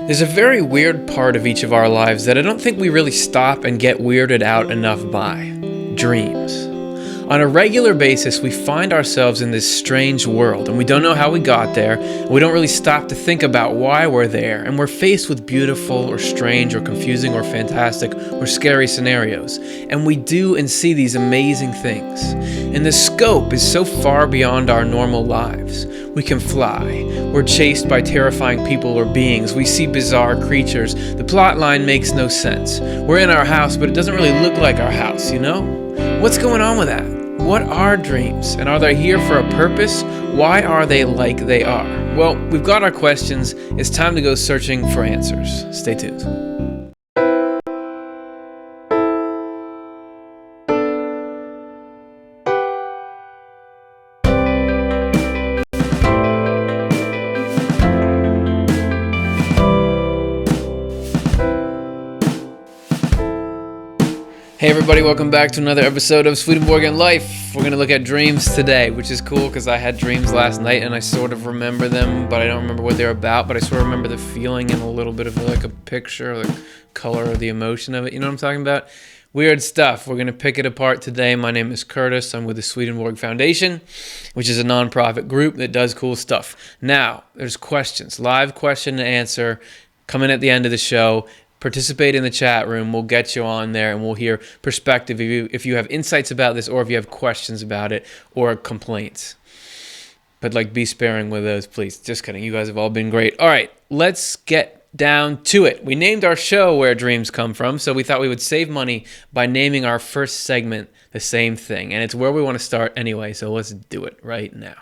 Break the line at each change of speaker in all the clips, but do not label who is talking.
There's a very weird part of each of our lives that I don't think we really stop and get weirded out enough by. Dreams. On a regular basis, we find ourselves in this strange world, and we don't know how we got there, and we don't really stop to think about why we're there, and we're faced with beautiful or strange or confusing or fantastic or scary scenarios, and we do and see these amazing things. And the scope is so far beyond our normal lives. We can fly, we're chased by terrifying people or beings, we see bizarre creatures, the plot line makes no sense. We're in our house, but it doesn't really look like our house, you know? What's going on with that? What are dreams? And are they here for a purpose? Why are they like they are? Well, we've got our questions. It's time to go searching for answers. Stay tuned. Hey everybody, welcome back to another episode of Swedenborg and Life. We're going to look at dreams today, which is cool because I had dreams last night and I sort of remember them, but I don't remember what they're about, but I sort of remember the feeling and a little bit of like a picture, or the color or the emotion of it. You know what I'm talking about? Weird stuff. We're going to pick it apart today. My name is Curtis. I'm with the Swedenborg Foundation, which is a nonprofit group that does cool stuff. Now, there's questions, live question and answer coming at the end of the show. Participate in the chat room. We'll get you on there and we'll hear perspective if you have insights about this or if you have questions about it or complaints. But be sparing with those, please. Just kidding. You guys have all been great. All right, let's get down to it. We named our show Where Dreams Come From, so we thought we would save money by naming our first segment the same thing. And it's where we want to start anyway, so let's do it right now.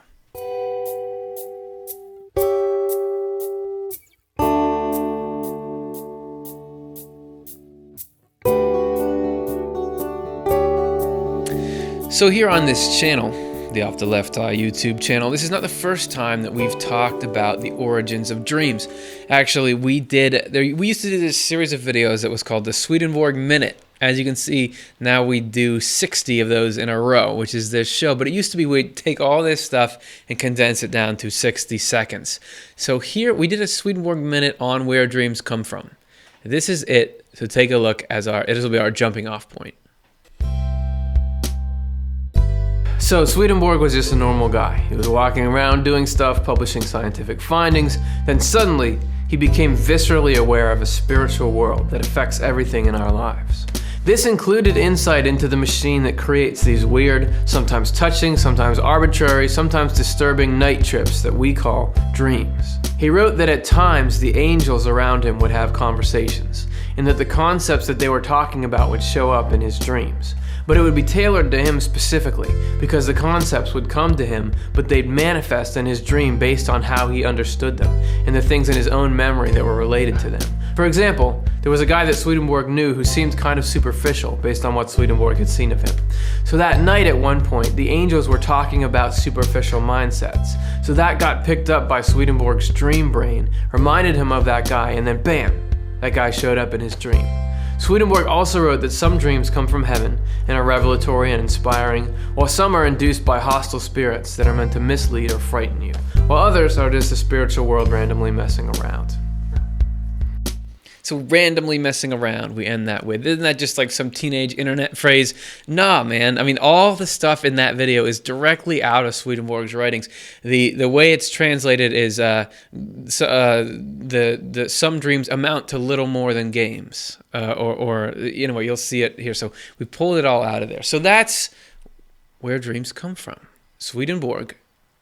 So here on this channel, the offTheLeftEye YouTube channel, this is not the first time that we've talked about the origins of dreams. Actually, we used to do this series of videos that was called the Swedenborg Minute. As you can see, now we do 60 of those in a row, which is this show. But it used to be we'd take all this stuff and condense it down to 60 seconds. So here we did a Swedenborg Minute on where dreams come from. This is it. So take a look this will be our jumping off point. So Swedenborg was just a normal guy. He was walking around doing stuff, publishing scientific findings. Then suddenly, he became viscerally aware of a spiritual world that affects everything in our lives. This included insight into the machine that creates these weird, sometimes touching, sometimes arbitrary, sometimes disturbing night trips that we call dreams. He wrote that at times the angels around him would have conversations, and that the concepts that they were talking about would show up in his dreams. But it would be tailored to him specifically, because the concepts would come to him, but they'd manifest in his dream based on how he understood them, and the things in his own memory that were related to them. For example, there was a guy that Swedenborg knew who seemed kind of superficial based on what Swedenborg had seen of him. So that night at one point, the angels were talking about superficial mindsets. So that got picked up by Swedenborg's dream brain, reminded him of that guy, and then bam, that guy showed up in his dream. Swedenborg also wrote that some dreams come from heaven and are revelatory and inspiring, while some are induced by hostile spirits that are meant to mislead or frighten you, while others are just the spiritual world randomly messing around. So randomly messing around, we end that with. Isn't that just like some teenage internet phrase? Nah, man. I mean, all the stuff in that video is directly out of Swedenborg's writings. The way it's translated is some dreams amount to little more than games, or you'll see it here. So we pulled it all out of there. So that's where dreams come from. Swedenborg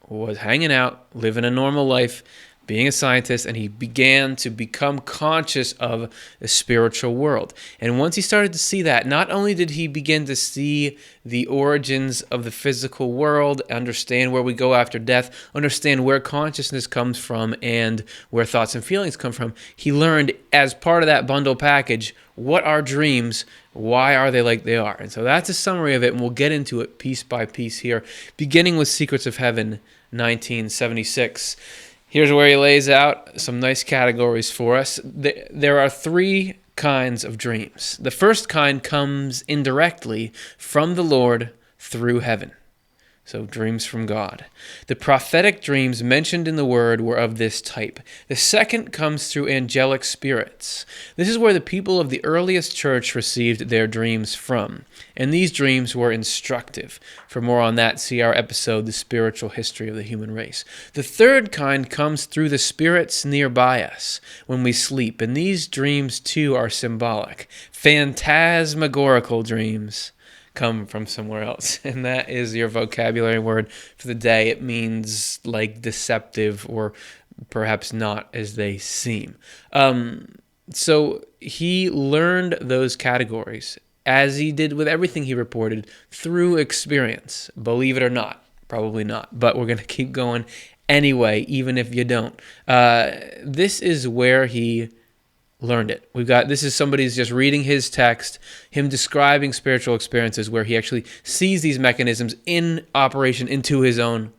was hanging out, living a normal life, being a scientist, and he began to become conscious of the spiritual world. And once he started to see that, not only did he begin to see the origins of the physical world, understand where we go after death, understand where consciousness comes from and where thoughts and feelings come from, he learned as part of that bundle package, what are dreams, why are they like they are? And so that's a summary of it, and we'll get into it piece by piece here, beginning with Secrets of Heaven, 1976. Here's where he lays out some nice categories for us. There are three kinds of dreams. The first kind comes indirectly from the Lord through heaven. So dreams from God. The prophetic dreams mentioned in the word were of this type. The second comes through angelic spirits. This is where the people of the earliest church received their dreams from. And these dreams were instructive. For more on that, see our episode, The Spiritual History of the Human Race. The third kind comes through the spirits nearby us when we sleep. And these dreams, too, are symbolic. Phantasmagorical dreams come from somewhere else, and that is your vocabulary word for the day. It means like deceptive or perhaps not as they seem. So he learned those categories, as he did with everything he reported, through experience. Believe it or not, probably not, but we're going to keep going anyway, even if you don't. This is where he learned it. This is somebody's just reading his text, him describing spiritual experiences where he actually sees these mechanisms in operation into his own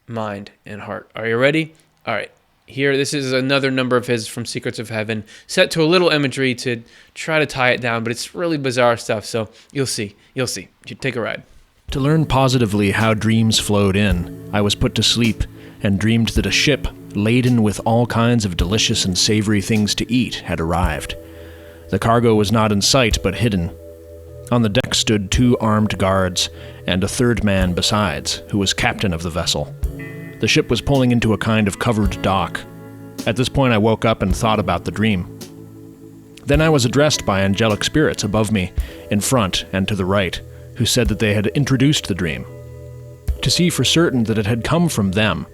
mind and heart. Are you ready? All right. Here, this is another number of his from Secrets of Heaven, set to a little imagery to try to tie it down, but it's really bizarre stuff, so you'll see. You take a ride.
To learn positively how dreams flowed in, I was put to sleep and dreamed that a ship laden with all kinds of delicious and savory things to eat had arrived. The cargo was not in sight, but hidden. On the deck stood 2 armed guards, and a third man besides, who was captain of the vessel. The ship was pulling into a kind of covered dock. At this point I woke up and thought about the dream. Then I was addressed by angelic spirits above me, in front and to the right, who said that they had introduced the dream. To see for certain that it had come from them,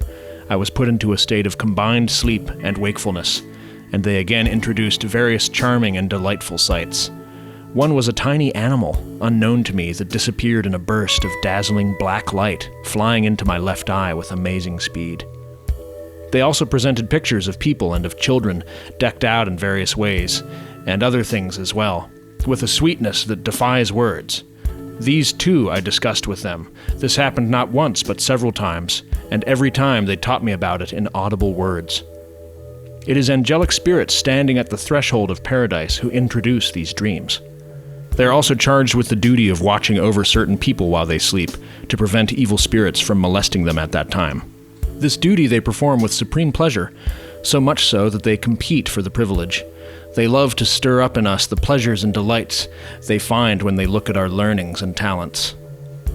I was put into a state of combined sleep and wakefulness, and they again introduced various charming and delightful sights. One was a tiny animal, unknown to me, that disappeared in a burst of dazzling black light, flying into my left eye with amazing speed. They also presented pictures of people and of children, decked out in various ways, and other things as well, with a sweetness that defies words. These, too, I discussed with them. This happened not once, but several times, and every time they taught me about it in audible words. It is angelic spirits standing at the threshold of paradise who introduce these dreams. They are also charged with the duty of watching over certain people while they sleep, to prevent evil spirits from molesting them at that time. This duty they perform with supreme pleasure, so much so that they compete for the privilege. They love to stir up in us the pleasures and delights they find when they look at our learnings and talents.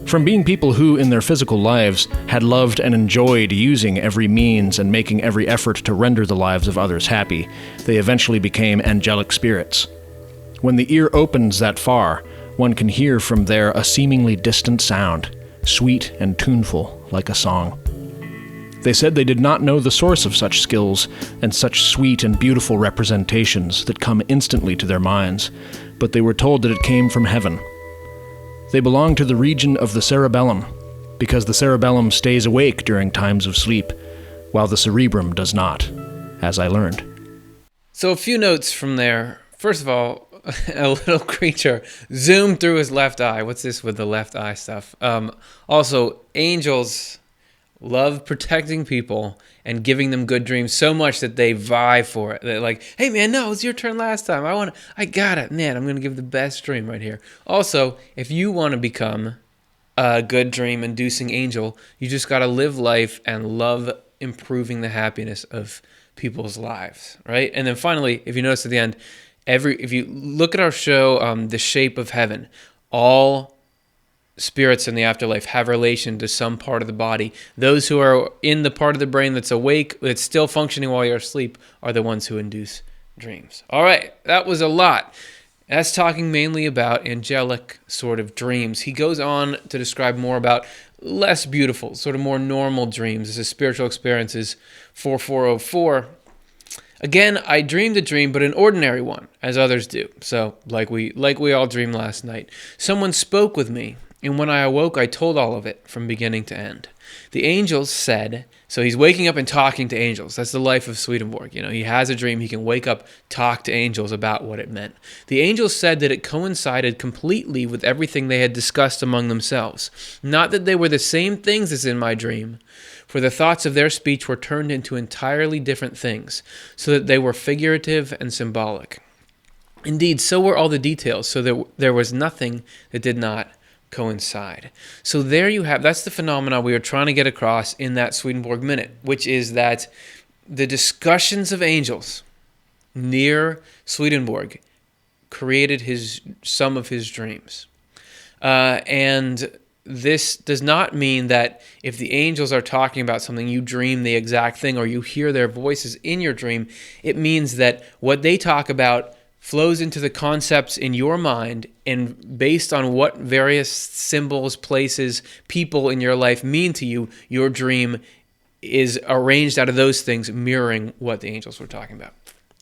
From being people who, in their physical lives, had loved and enjoyed using every means and making every effort to render the lives of others happy, they eventually became angelic spirits. When the ear opens that far, one can hear from there a seemingly distant sound, sweet and tuneful, like a song. They said they did not know the source of such skills and such sweet and beautiful representations that come instantly to their minds, but they were told that it came from heaven. They belong to the region of the cerebellum, because the cerebellum stays awake during times of sleep, while the cerebrum does not, as I learned.
So a few notes from there. First of all, a little creature zoomed through his left eye. What's this with the left eye stuff? Also, angels love protecting people and giving them good dreams so much that they vie for it. They're like, hey man, no, it was your turn last time. I got it. Man, I'm going to give the best dream right here. Also, if you want to become a good dream inducing angel, you just got to live life and love improving the happiness of people's lives, right? And then finally, if you notice at the end, if you look at our show, The Shape of Heaven, all spirits in the afterlife have relation to some part of the body. Those who are in the part of the brain that's awake, that's still functioning while you're asleep, are the ones who induce dreams. All right, that was a lot. That's talking mainly about angelic sort of dreams. He goes on to describe more about less beautiful, sort of more normal dreams. This is Spiritual Experiences 4404. Again, I dreamed a dream, but an ordinary one, as others do. So, like we all dreamed last night. Someone spoke with me, and when I awoke, I told all of it from beginning to end. The angels said, so he's waking up and talking to angels. That's the life of Swedenborg. You know, he has a dream, he can wake up, talk to angels about what it meant. The angels said that it coincided completely with everything they had discussed among themselves. Not that they were the same things as in my dream, for the thoughts of their speech were turned into entirely different things, so that they were figurative and symbolic. Indeed, so were all the details, so that there was nothing that did not coincide. So there you have, that's the phenomena we are trying to get across in that Swedenborg Minute, which is that the discussions of angels near Swedenborg created some of his dreams. And this does not mean that if the angels are talking about something, you dream the exact thing or you hear their voices in your dream. It means that what they talk about flows into the concepts in your mind, and based on what various symbols, places, people in your life mean to you, your dream is arranged out of those things, mirroring what the angels were talking about.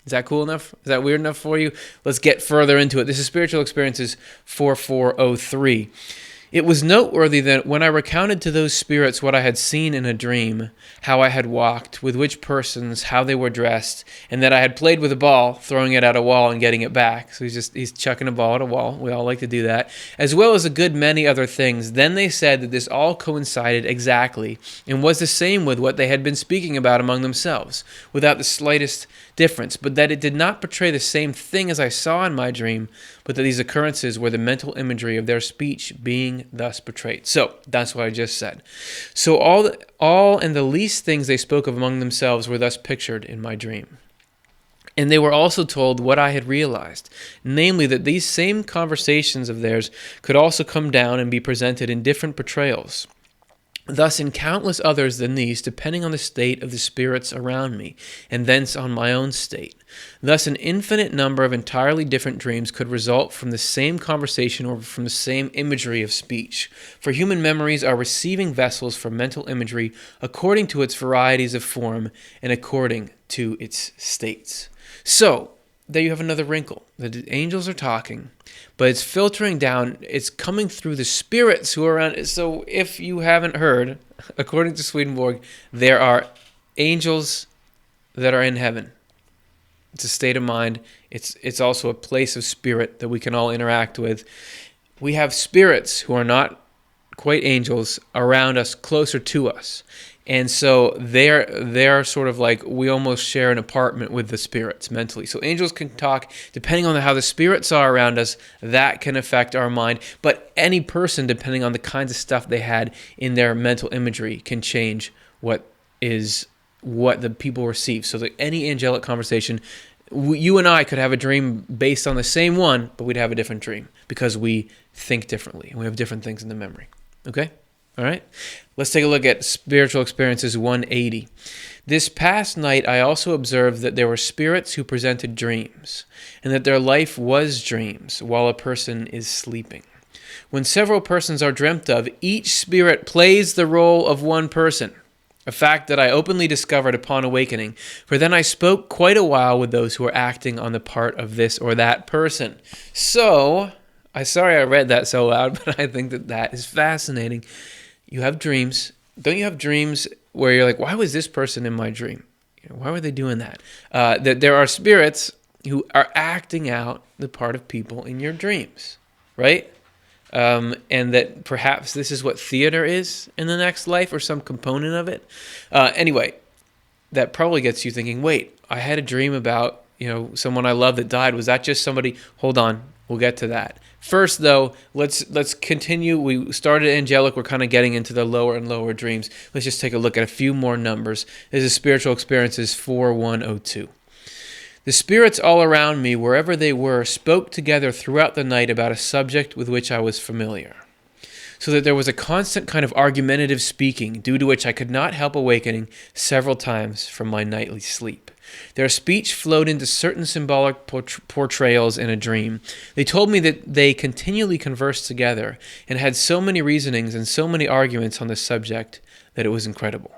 Is that cool enough? Is that weird enough for you? Let's get further into it. This is Spiritual Experiences 4403. It was noteworthy that when I recounted to those spirits what I had seen in a dream, how I had walked, with which persons, how they were dressed, and that I had played with a ball, throwing it at a wall and getting it back. So he's chucking a ball at a wall. We all like to do that. As well as a good many other things. Then they said that this all coincided exactly and was the same with what they had been speaking about among themselves, without the slightest difference, but that it did not portray the same thing as I saw in my dream, but that these occurrences were the mental imagery of their speech being thus portrayed. So that's what I just said. So all and the least things they spoke of among themselves were thus pictured in my dream. And they were also told what I had realized, namely that these same conversations of theirs could also come down and be presented in different portrayals. Thus, in countless others than these, depending on the state of the spirits around me, and thence on my own state. Thus, an infinite number of entirely different dreams could result from the same conversation or from the same imagery of speech. For human memories are receiving vessels for mental imagery according to its varieties of form and according to its states. So, there you have another wrinkle. The angels are talking, but it's filtering down, it's coming through the spirits who are around. So if you haven't heard, according to Swedenborg, there are angels that are in heaven. It's a state of mind. It's also a place of spirit that we can all interact with. We have spirits who are not quite angels around us, closer to us. And so they're sort of like, we almost share an apartment with the spirits mentally. So angels can talk, depending on how the spirits are around us, that can affect our mind. But any person, depending on the kinds of stuff they had in their mental imagery, can change what the people receive. So that any angelic conversation, you and I could have a dream based on the same one, but we'd have a different dream because we think differently and we have different things in the memory. Okay? All right, let's take a look at Spiritual Experiences 180. This past night, I also observed that there were spirits who presented dreams, and that their life was dreams while a person is sleeping. When several persons are dreamt of, each spirit plays the role of one person, a fact that I openly discovered upon awakening, for then I spoke quite a while with those who were acting on the part of this or that person. So, I'm sorry I read that so loud, but I think that is fascinating. You have dreams. Don't you have dreams where you're like, why was this person in my dream? Why were they doing that? That there are spirits who are acting out the part of people in your dreams, right? And that perhaps this is what theater is in the next life or some component of it. Anyway, that probably gets you thinking, wait, I had a dream about, someone I love that died. Was that just somebody? Hold on. We'll get to that. First, though, let's continue. We started angelic. We're kind of getting into the lower and lower dreams. Let's just take a look at a few more numbers. This is Spiritual Experiences 4102. The spirits all around me, wherever they were, spoke together throughout the night about a subject with which I was familiar, so that there was a constant kind of argumentative speaking, due to which I could not help awakening several times from my nightly sleep. Their speech flowed into certain symbolic portrayals in a dream. They told me that they continually conversed together and had so many reasonings and so many arguments on the subject that it was incredible.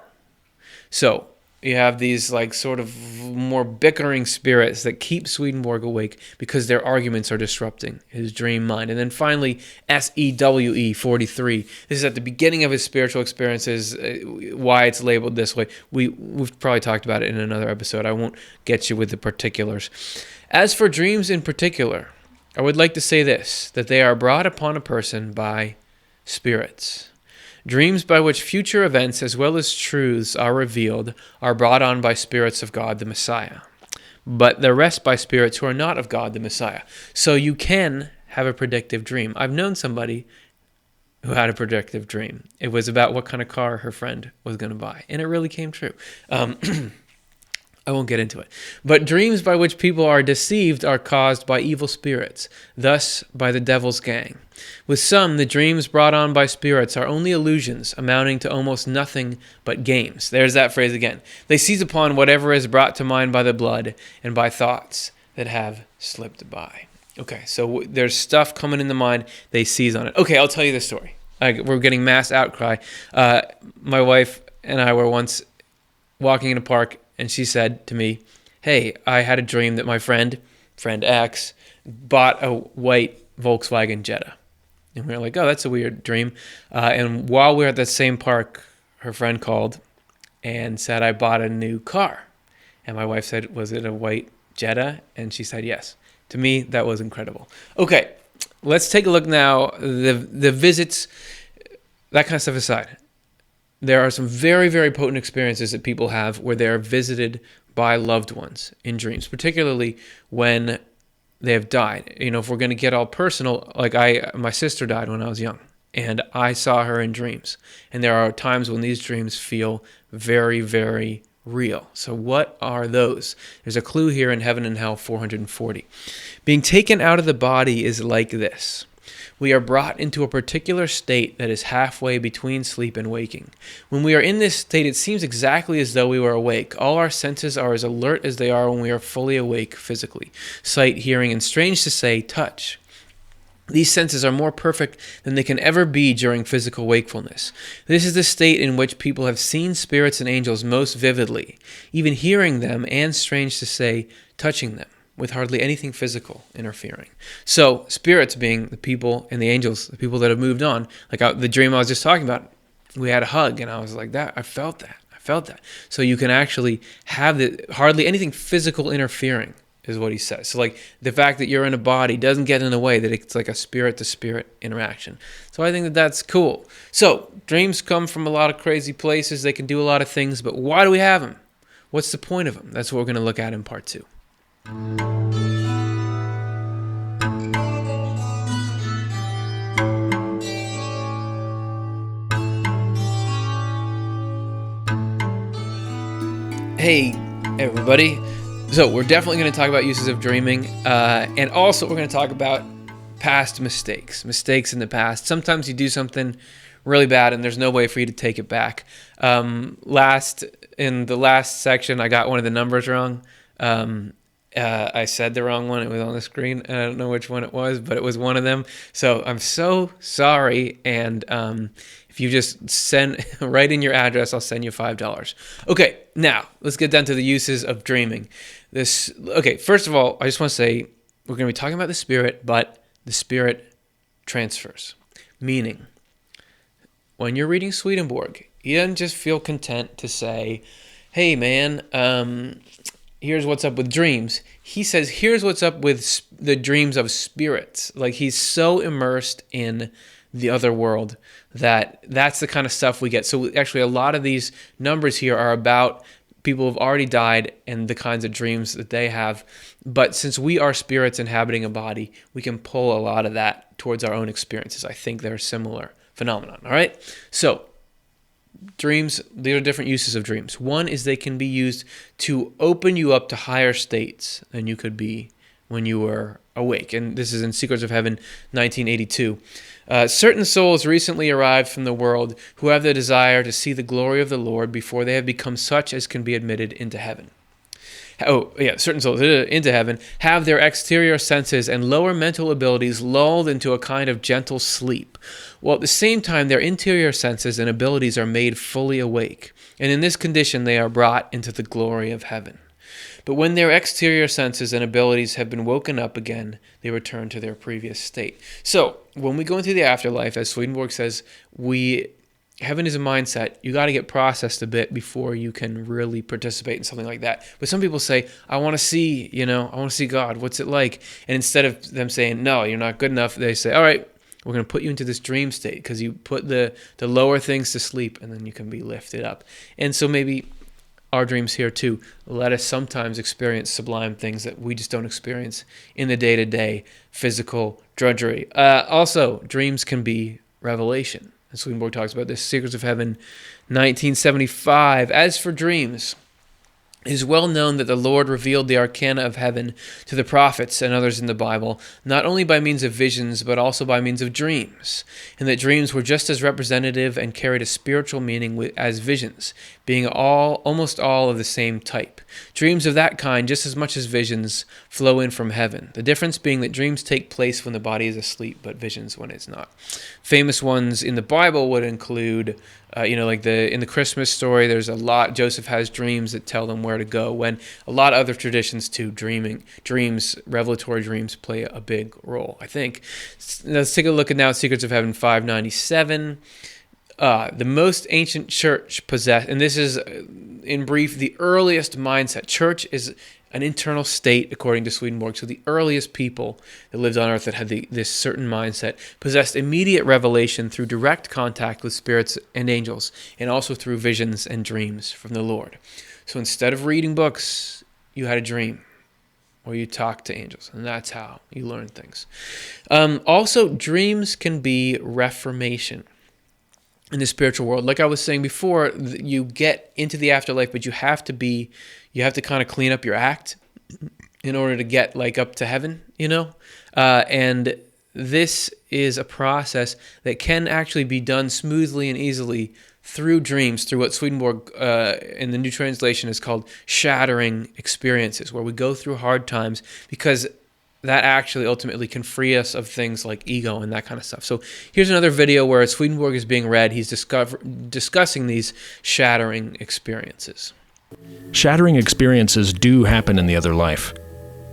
So, you have these sort of more bickering spirits that keep Swedenborg awake because their arguments are disrupting his dream mind. And then finally, SEWE 43. This is at the beginning of his spiritual experiences, why it's labeled this way. We've probably talked about it in another episode. I won't get you with the particulars. As for dreams in particular, I would like to say this, that they are brought upon a person by spirits. Dreams by which future events as well as truths are revealed are brought on by spirits of God the Messiah, but the rest by spirits who are not of God the Messiah. So you can have a predictive dream. I've known somebody who had a projective dream. It was about what kind of car her friend was going to buy, and it really came true. I won't get into it. But dreams by which people are deceived are caused by evil spirits, thus by the devil's gang. With some, the dreams brought on by spirits are only illusions, amounting to almost nothing but games. There's that phrase again. They seize upon whatever is brought to mind by the blood and by thoughts that have slipped by. Okay, so there's stuff coming in the mind, they seize on it. Okay, I'll tell you the story. We're getting mass outcry. My wife and I were once walking in a park, and she said to me, hey, I had a dream that my friend X, bought a white Volkswagen Jetta. And we were like, oh, that's a weird dream. And while we were at that same park, her friend called and said, I bought a new car. And my wife said, was it a white Jetta? And she said, yes. To me, that was incredible. Okay, let's take a look now. The visits, that kind of stuff aside. There are some very, very potent experiences that people have where they are visited by loved ones in dreams, particularly when they have died. You know, if we're going to get all personal, like my sister died when I was young, and I saw her in dreams. And there are times when these dreams feel very, very real. So what are those? There's a clue here in Heaven and Hell 440. Being taken out of the body is like this. We are brought into a particular state that is halfway between sleep and waking. When we are in this state, it seems exactly as though we were awake. All our senses are as alert as they are when we are fully awake physically. Sight, hearing, and strange to say, touch. These senses are more perfect than they can ever be during physical wakefulness. This is the state in which people have seen spirits and angels most vividly, even hearing them and, strange to say, touching them, with hardly anything physical interfering. So, spirits being the people and the angels, the people that have moved on, like the dream I was just talking about, we had a hug and I was like that. I felt that. So you can actually have hardly anything physical interfering is what he says. So like the fact that you're in a body doesn't get in the way, that it's like a spirit to spirit interaction. So I think that that's cool. So dreams come from a lot of crazy places. They can do a lot of things, but why do we have them? What's the point of them? That's what we're going to look at in part 2. Hey, everybody. So we're definitely going to talk about uses of dreaming, and also we're going to talk about past mistakes in the past. Sometimes you do something really bad and there's no way for you to take it back. In the last section, I got one of the numbers wrong. I said the wrong one. It was on the screen. I don't know which one it was, but it was one of them. So I'm so sorry. And if you just write in your address, I'll send you $5. Okay, now let's get down to the uses of dreaming. First of all, I just want to say we're going to be talking about the spirit, but the spirit transfers. Meaning, when you're reading Swedenborg, he doesn't just feel content to say, hey man, here's what's up with dreams. He says, here's what's up with the dreams of spirits. Like he's so immersed in the other world that's the kind of stuff we get. So actually a lot of these numbers here are about people who've already died and the kinds of dreams that they have. But since we are spirits inhabiting a body, we can pull a lot of that towards our own experiences. I think they're a similar phenomenon. All right. So dreams, there are different uses of dreams. One is they can be used to open you up to higher states than you could be when you were awake. And this is in Secrets of Heaven, 1982. Certain souls recently arrived from the world who have the desire to see the glory of the Lord before they have become such as can be admitted into heaven. Certain souls into heaven have their exterior senses and lower mental abilities lulled into a kind of gentle sleep, while at the same time their interior senses and abilities are made fully awake, and in this condition they are brought into the glory of heaven. But when their exterior senses and abilities have been woken up again, they return to their previous state. So when we go into the afterlife, as Swedenborg says, heaven is a mindset. You got to get processed a bit before you can really participate in something like that. But some people say, I want to see God. What's it like? And instead of them saying, no, you're not good enough, they say, all right, we're going to put you into this dream state because you put the lower things to sleep and then you can be lifted up. And so maybe our dreams here too let us sometimes experience sublime things that we just don't experience in the day-to-day physical drudgery. Also, dreams can be revelation. And Swedenborg talks about this, Secrets of Heaven, 1975. As for dreams, it is well known that the Lord revealed the arcana of heaven to the prophets and others in the Bible, not only by means of visions, but also by means of dreams, and that dreams were just as representative and carried a spiritual meaning as visions, being almost all of the same type. Dreams of that kind, just as much as visions, flow in from heaven. The difference being that dreams take place when the body is asleep, but visions when it's not. Famous ones in the Bible would include, in the Christmas story, there's a lot. Joseph has dreams that tell them where to go. When a lot of other traditions too, revelatory dreams play a big role, I think. Let's take a look at now at Secrets of Heaven 597. The most ancient church possessed, and this is, in brief, the earliest mindset. Church is an internal state, according to Swedenborg. So the earliest people that lived on earth that had this certain mindset possessed immediate revelation through direct contact with spirits and angels, and also through visions and dreams from the Lord. So instead of reading books, you had a dream, or you talked to angels, and that's how you learn things. Also, dreams can be reformation in the spiritual world. Like I was saying before, you get into the afterlife, but you have to kind of clean up your act in order to get up to heaven, and this is a process that can actually be done smoothly and easily through dreams, through what Swedenborg in the New Translation is called shattering experiences, where we go through hard times, because that actually ultimately can free us of things like ego and that kind of stuff. So here's another video where Swedenborg is being read. He's discussing these shattering experiences.
Shattering experiences do happen in the other life.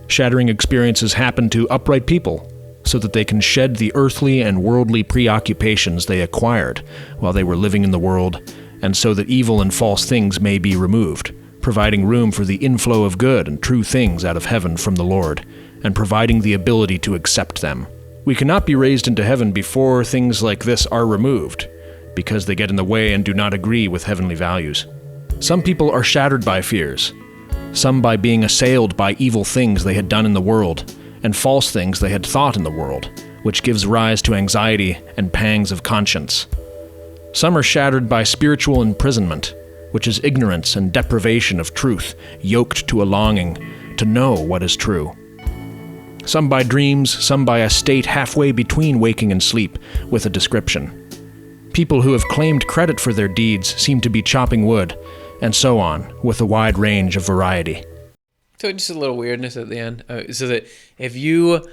Shattering experiences happen to upright people so that they can shed the earthly and worldly preoccupations they acquired while they were living in the world, and so that evil and false things may be removed, providing room for the inflow of good and true things out of heaven from the Lord, and providing the ability to accept them. We cannot be raised into heaven before things like this are removed, because they get in the way and do not agree with heavenly values. Some people are shattered by fears, some by being assailed by evil things they had done in the world, and false things they had thought in the world, which gives rise to anxiety and pangs of conscience. Some are shattered by spiritual imprisonment, which is ignorance and deprivation of truth, yoked to a longing to know what is true. Some by dreams, some by a state halfway between waking and sleep, with a description. People who have claimed credit for their deeds seem to be chopping wood, and so on, with a wide range of variety.
So just a little weirdness at the end, so that if you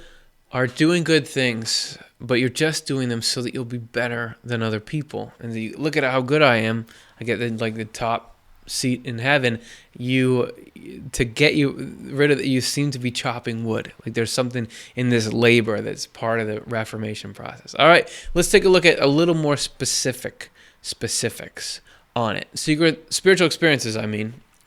are doing good things, but you're just doing them so that you'll be better than other people, and you look at how good I am, I get the top seat in heaven, to get you rid of it, you seem to be chopping wood. Like there's something in this labor that's part of the Reformation process. All right, let's take a look at a little more specifics on it. Spiritual experiences,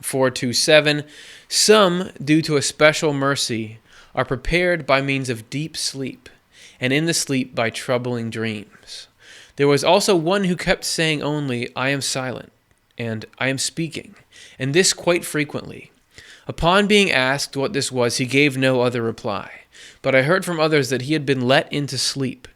427. Some, due to a special mercy, are prepared by means of deep sleep, and in the sleep by troubling dreams. There was also one who kept saying only, "I am silent," and "I am speaking," and this quite frequently. Upon being asked what this was, he gave no other reply. But I heard from others that he had been let into sleep,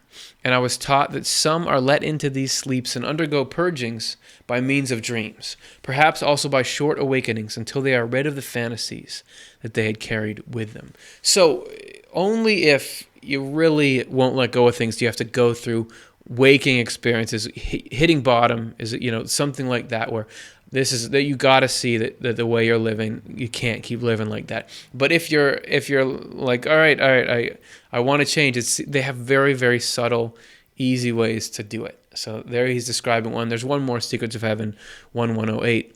and I was taught that some are let into these sleeps and undergo purgings by means of dreams, perhaps also by short awakenings until they are rid of the fantasies that they had carried with them. So only if you really won't let go of things do you have to go through waking experiences. Hitting bottom is something like that, where this is that you got to see that the way you're living, you can't keep living like that. But if you're like, all right, I want to change, they have very, very subtle, easy ways to do it. So there he's describing one. There's one more, Secrets of Heaven 1108.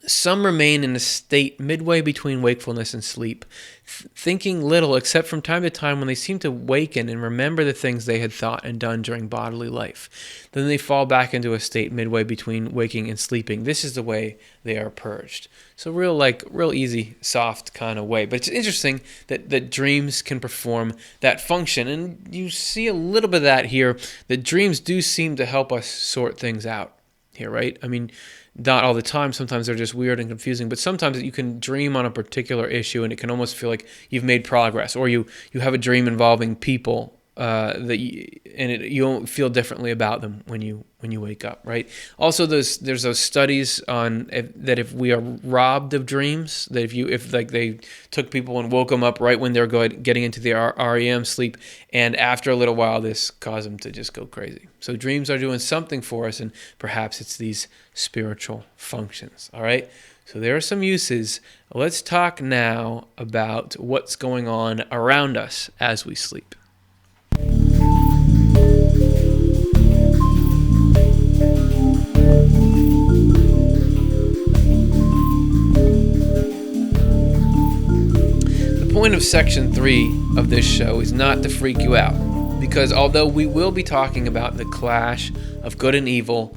Some remain in a state midway between wakefulness and sleep, thinking little except from time to time when they seem to waken and remember the things they had thought and done during bodily life. Then they fall back into a state midway between waking and sleeping. This is the way they are purged. So real easy, soft kind of way. But it's interesting that dreams can perform that function. And you see a little bit of that here, that dreams do seem to help us sort things out here, right? Not all the time. Sometimes they're just weird and confusing, but sometimes you can dream on a particular issue and it can almost feel like you've made progress, or you have a dream involving people you won't feel differently about them when you wake up, right? Also, there's those studies on that if we are robbed of dreams, that if they took people and woke them up right when they're getting into the REM sleep, and after a little while, this caused them to just go crazy. So dreams are doing something for us, and perhaps it's these spiritual functions. All right. So there are some uses. Let's talk now about what's going on around us as we sleep. The point of section 3 of this show is not to freak you out, because although we will be talking about the clash of good and evil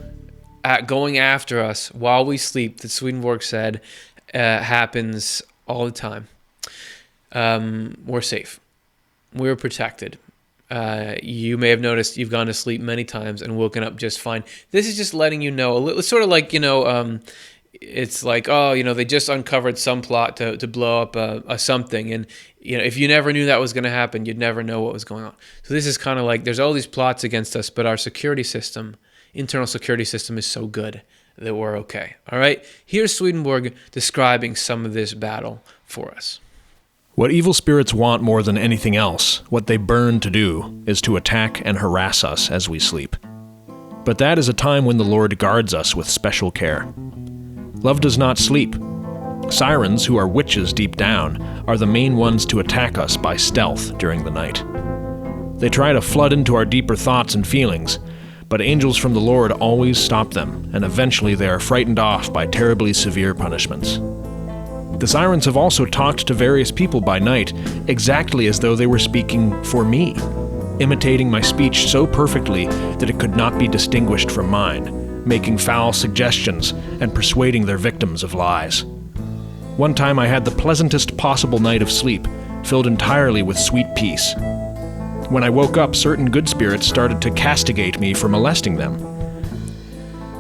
going after us while we sleep, that Swedenborg said happens all the time, we're safe. We're protected. You may have noticed you've gone to sleep many times and woken up just fine. This is just letting you know, it's sort of like, it's like, they just uncovered some plot to blow up a something. And, if you never knew that was going to happen, you'd never know what was going on. So this is kind of like there's all these plots against us, but our internal security system is so good that we're okay. All right? Here's Swedenborg describing some of this battle for us.
What evil spirits want more than anything else, what they burn to do, is to attack and harass us as we sleep. But that is a time when the Lord guards us with special care. Love does not sleep. Sirens, who are witches deep down, are the main ones to attack us by stealth during the night. They try to flood into our deeper thoughts and feelings, but angels from the Lord always stop them, and eventually they are frightened off by terribly severe punishments. The sirens have also talked to various people by night, exactly as though they were speaking for me, imitating my speech so perfectly that it could not be distinguished from mine, making foul suggestions and persuading their victims of lies. One time I had the pleasantest possible night of sleep, filled entirely with sweet peace. When I woke up, certain good spirits started to castigate me for molesting them.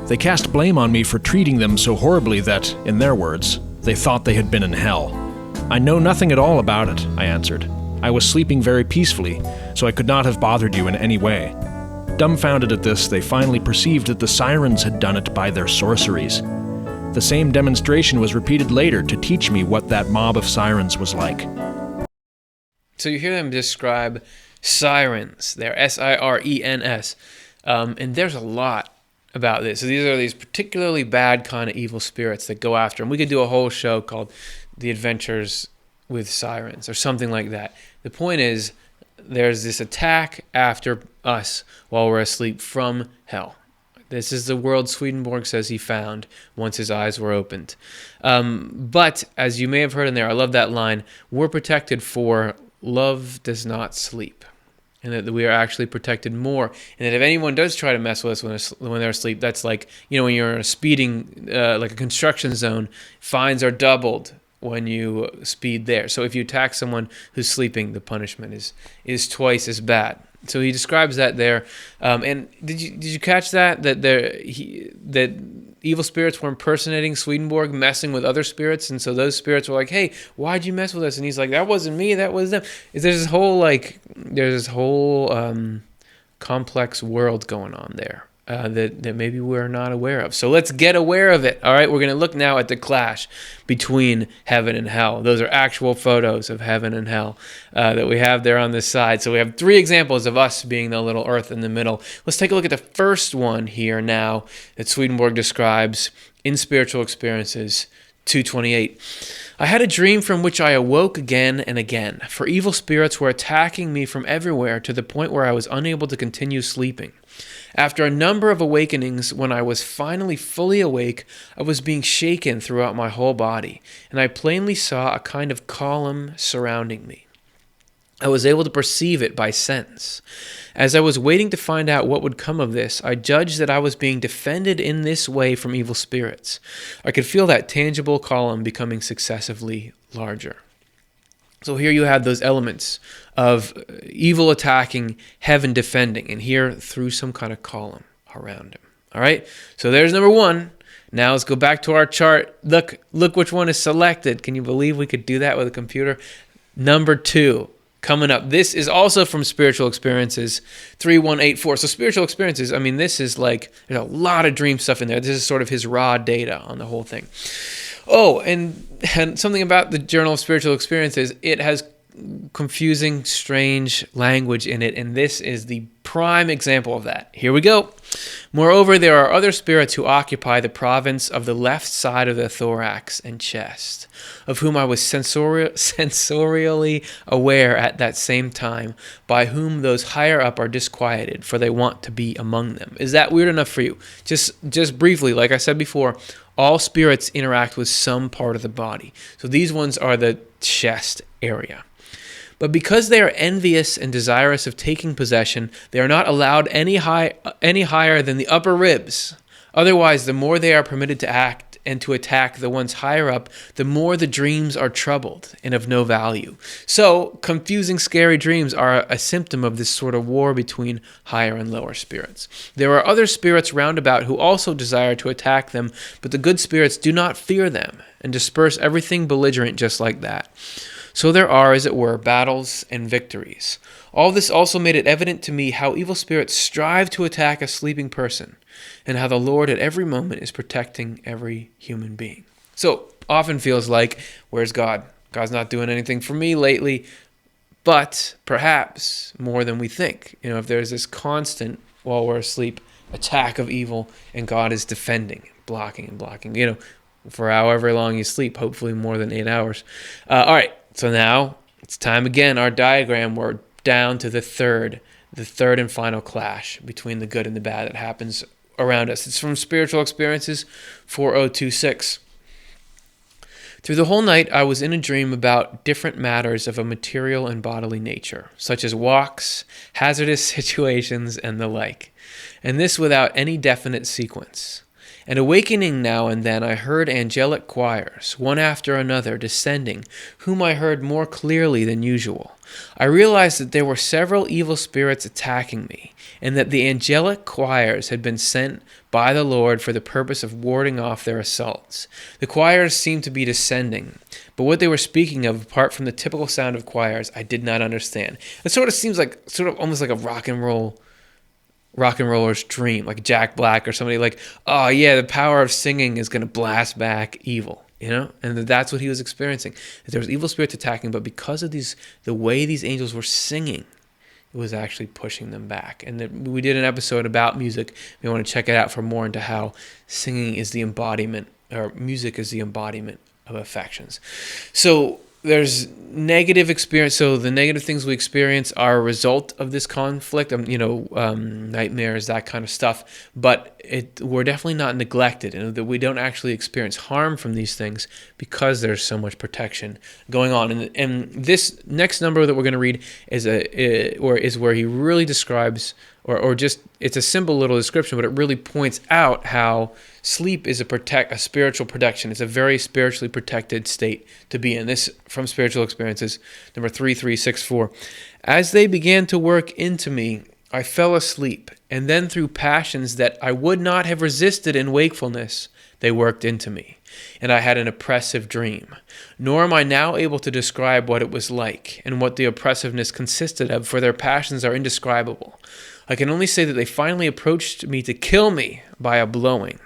They cast blame on me for treating them so horribly that, in their words, they thought they had been in hell. I know nothing at all about it, I answered. I was sleeping very peacefully, so I could not have bothered you in any way. Dumbfounded at this, they finally perceived that the sirens had done it by their sorceries. The same demonstration was repeated later to teach me what that mob of sirens was like.
So you hear them describe sirens. They're S-I-R-E-N-S. And there's a lot about this. So these are these particularly bad kind of evil spirits that go after them. We could do a whole show called The Adventures with Sirens or something like that. The point is, there's this attack after us while we're asleep from hell. This is the world Swedenborg says he found once his eyes were opened. But as you may have heard in there, I love that line, we're protected for love does not sleep. And that we are actually protected more. And that if anyone does try to mess with us when they're asleep, that's like, when you're in a speeding, like a construction zone, fines are doubled when you speed there. So if you attack someone who's sleeping, the punishment is twice as bad. So he describes that there. And did you catch that that evil spirits were impersonating Swedenborg, messing with other spirits, and so those spirits were like, "Hey, why'd you mess with us?" And he's like, "That wasn't me, that was them." There's this whole complex world going on there that maybe we're not aware of. So let's get aware of it. All right, we're going to look now at the clash between heaven and hell. Those are actual photos of heaven and hell that we have there on this side. So we have 3 examples of us being the little earth in the middle. Let's take a look at the first one here now that Swedenborg describes in Spiritual Experiences 228. I had a dream from which I awoke again and again, for evil spirits were attacking me from everywhere to the point where I was unable to continue sleeping. After a number of awakenings, when I was finally fully awake, I was being shaken throughout my whole body, and I plainly saw a kind of column surrounding me. I was able to perceive it by sense. As I was waiting to find out what would come of this, I judged that I was being defended in this way from evil spirits. I could feel that tangible column becoming successively larger. So here you have those elements of evil attacking, heaven defending, and here through some kind of column around him. All right, so there's number 1. Now let's go back to our chart. Look which one is selected. Can you believe we could do that with a computer? Number 2, coming up. This is also from Spiritual Experiences 3184. So Spiritual Experiences, I mean, this is like, there's a lot of dream stuff in there. This is sort of his raw data on the whole thing. Oh, and something about the Journal of Spiritual Experiences, it has confusing, strange language in it, and this is the prime example of that. Here we go. Moreover, there are other spirits who occupy the province of the left side of the thorax and chest, of whom I was sensorially aware at that same time, by whom those higher up are disquieted, for they want to be among them. Is that weird enough for you? Just briefly, like I said before, all spirits interact with some part of the body. So these ones are the chest area. But because they are envious and desirous of taking possession, they are not allowed any higher than the upper ribs. Otherwise, the more they are permitted to act and to attack the ones higher up, the more the dreams are troubled and of no value. So, confusing, scary dreams are a symptom of this sort of war between higher and lower spirits. There are other spirits round about who also desire to attack them, but the good spirits do not fear them and disperse everything belligerent just like that. So there are, as it were, battles and victories. All this also made it evident to me how evil spirits strive to attack a sleeping person, and how the Lord at every moment is protecting every human being. So often feels like, where's God? God's not doing anything for me lately, but perhaps more than we think. You know, if there's this constant, while we're asleep, attack of evil, and God is defending, blocking and blocking, you know, for however long you sleep, hopefully more than 8 hours. All right. So now it's time again. Our diagram, we're down to the third and final clash between the good and the bad that happens around us. It's from Spiritual Experiences 4026. Through the whole night, I was in a dream about different matters of a material and bodily nature, such as walks, hazardous situations, and the like, and this without any definite sequence. And awakening now and then, I heard angelic choirs, one after another, descending, whom I heard more clearly than usual. I realized that there were several evil spirits attacking me, and that the angelic choirs had been sent by the Lord for the purpose of warding off their assaults. The choirs seemed to be descending, but what they were speaking of, apart from the typical sound of choirs, I did not understand. It sort of seems like, almost like a rock and roller's dream, like Jack Black or somebody like, oh yeah, the power of singing is going to blast back evil, you know? And that's what he was experiencing. That there was evil spirits attacking, but because of the way these angels were singing, it was actually pushing them back. And we did an episode about music. If you want to check it out for more into how singing is the embodiment, or music is the embodiment of affections. So there's negative experience. So the negative things we experience are a result of this conflict, nightmares, that kind of stuff. But we're definitely not neglected, and that we don't actually experience harm from these things because there's so much protection going on. And this next number that we're going to read is where he really describes, or just, it's a simple little description, but it really points out how sleep is a spiritual protection. It's a very spiritually protected state to be in. This from Spiritual Experiences, number 3364. As they began to work into me, I fell asleep, and then through passions that I would not have resisted in wakefulness, they worked into me, and I had an oppressive dream. Nor am I now able to describe what it was like, and what the oppressiveness consisted of, for their passions are indescribable. I can only say that they finally approached me to kill me by a blowing.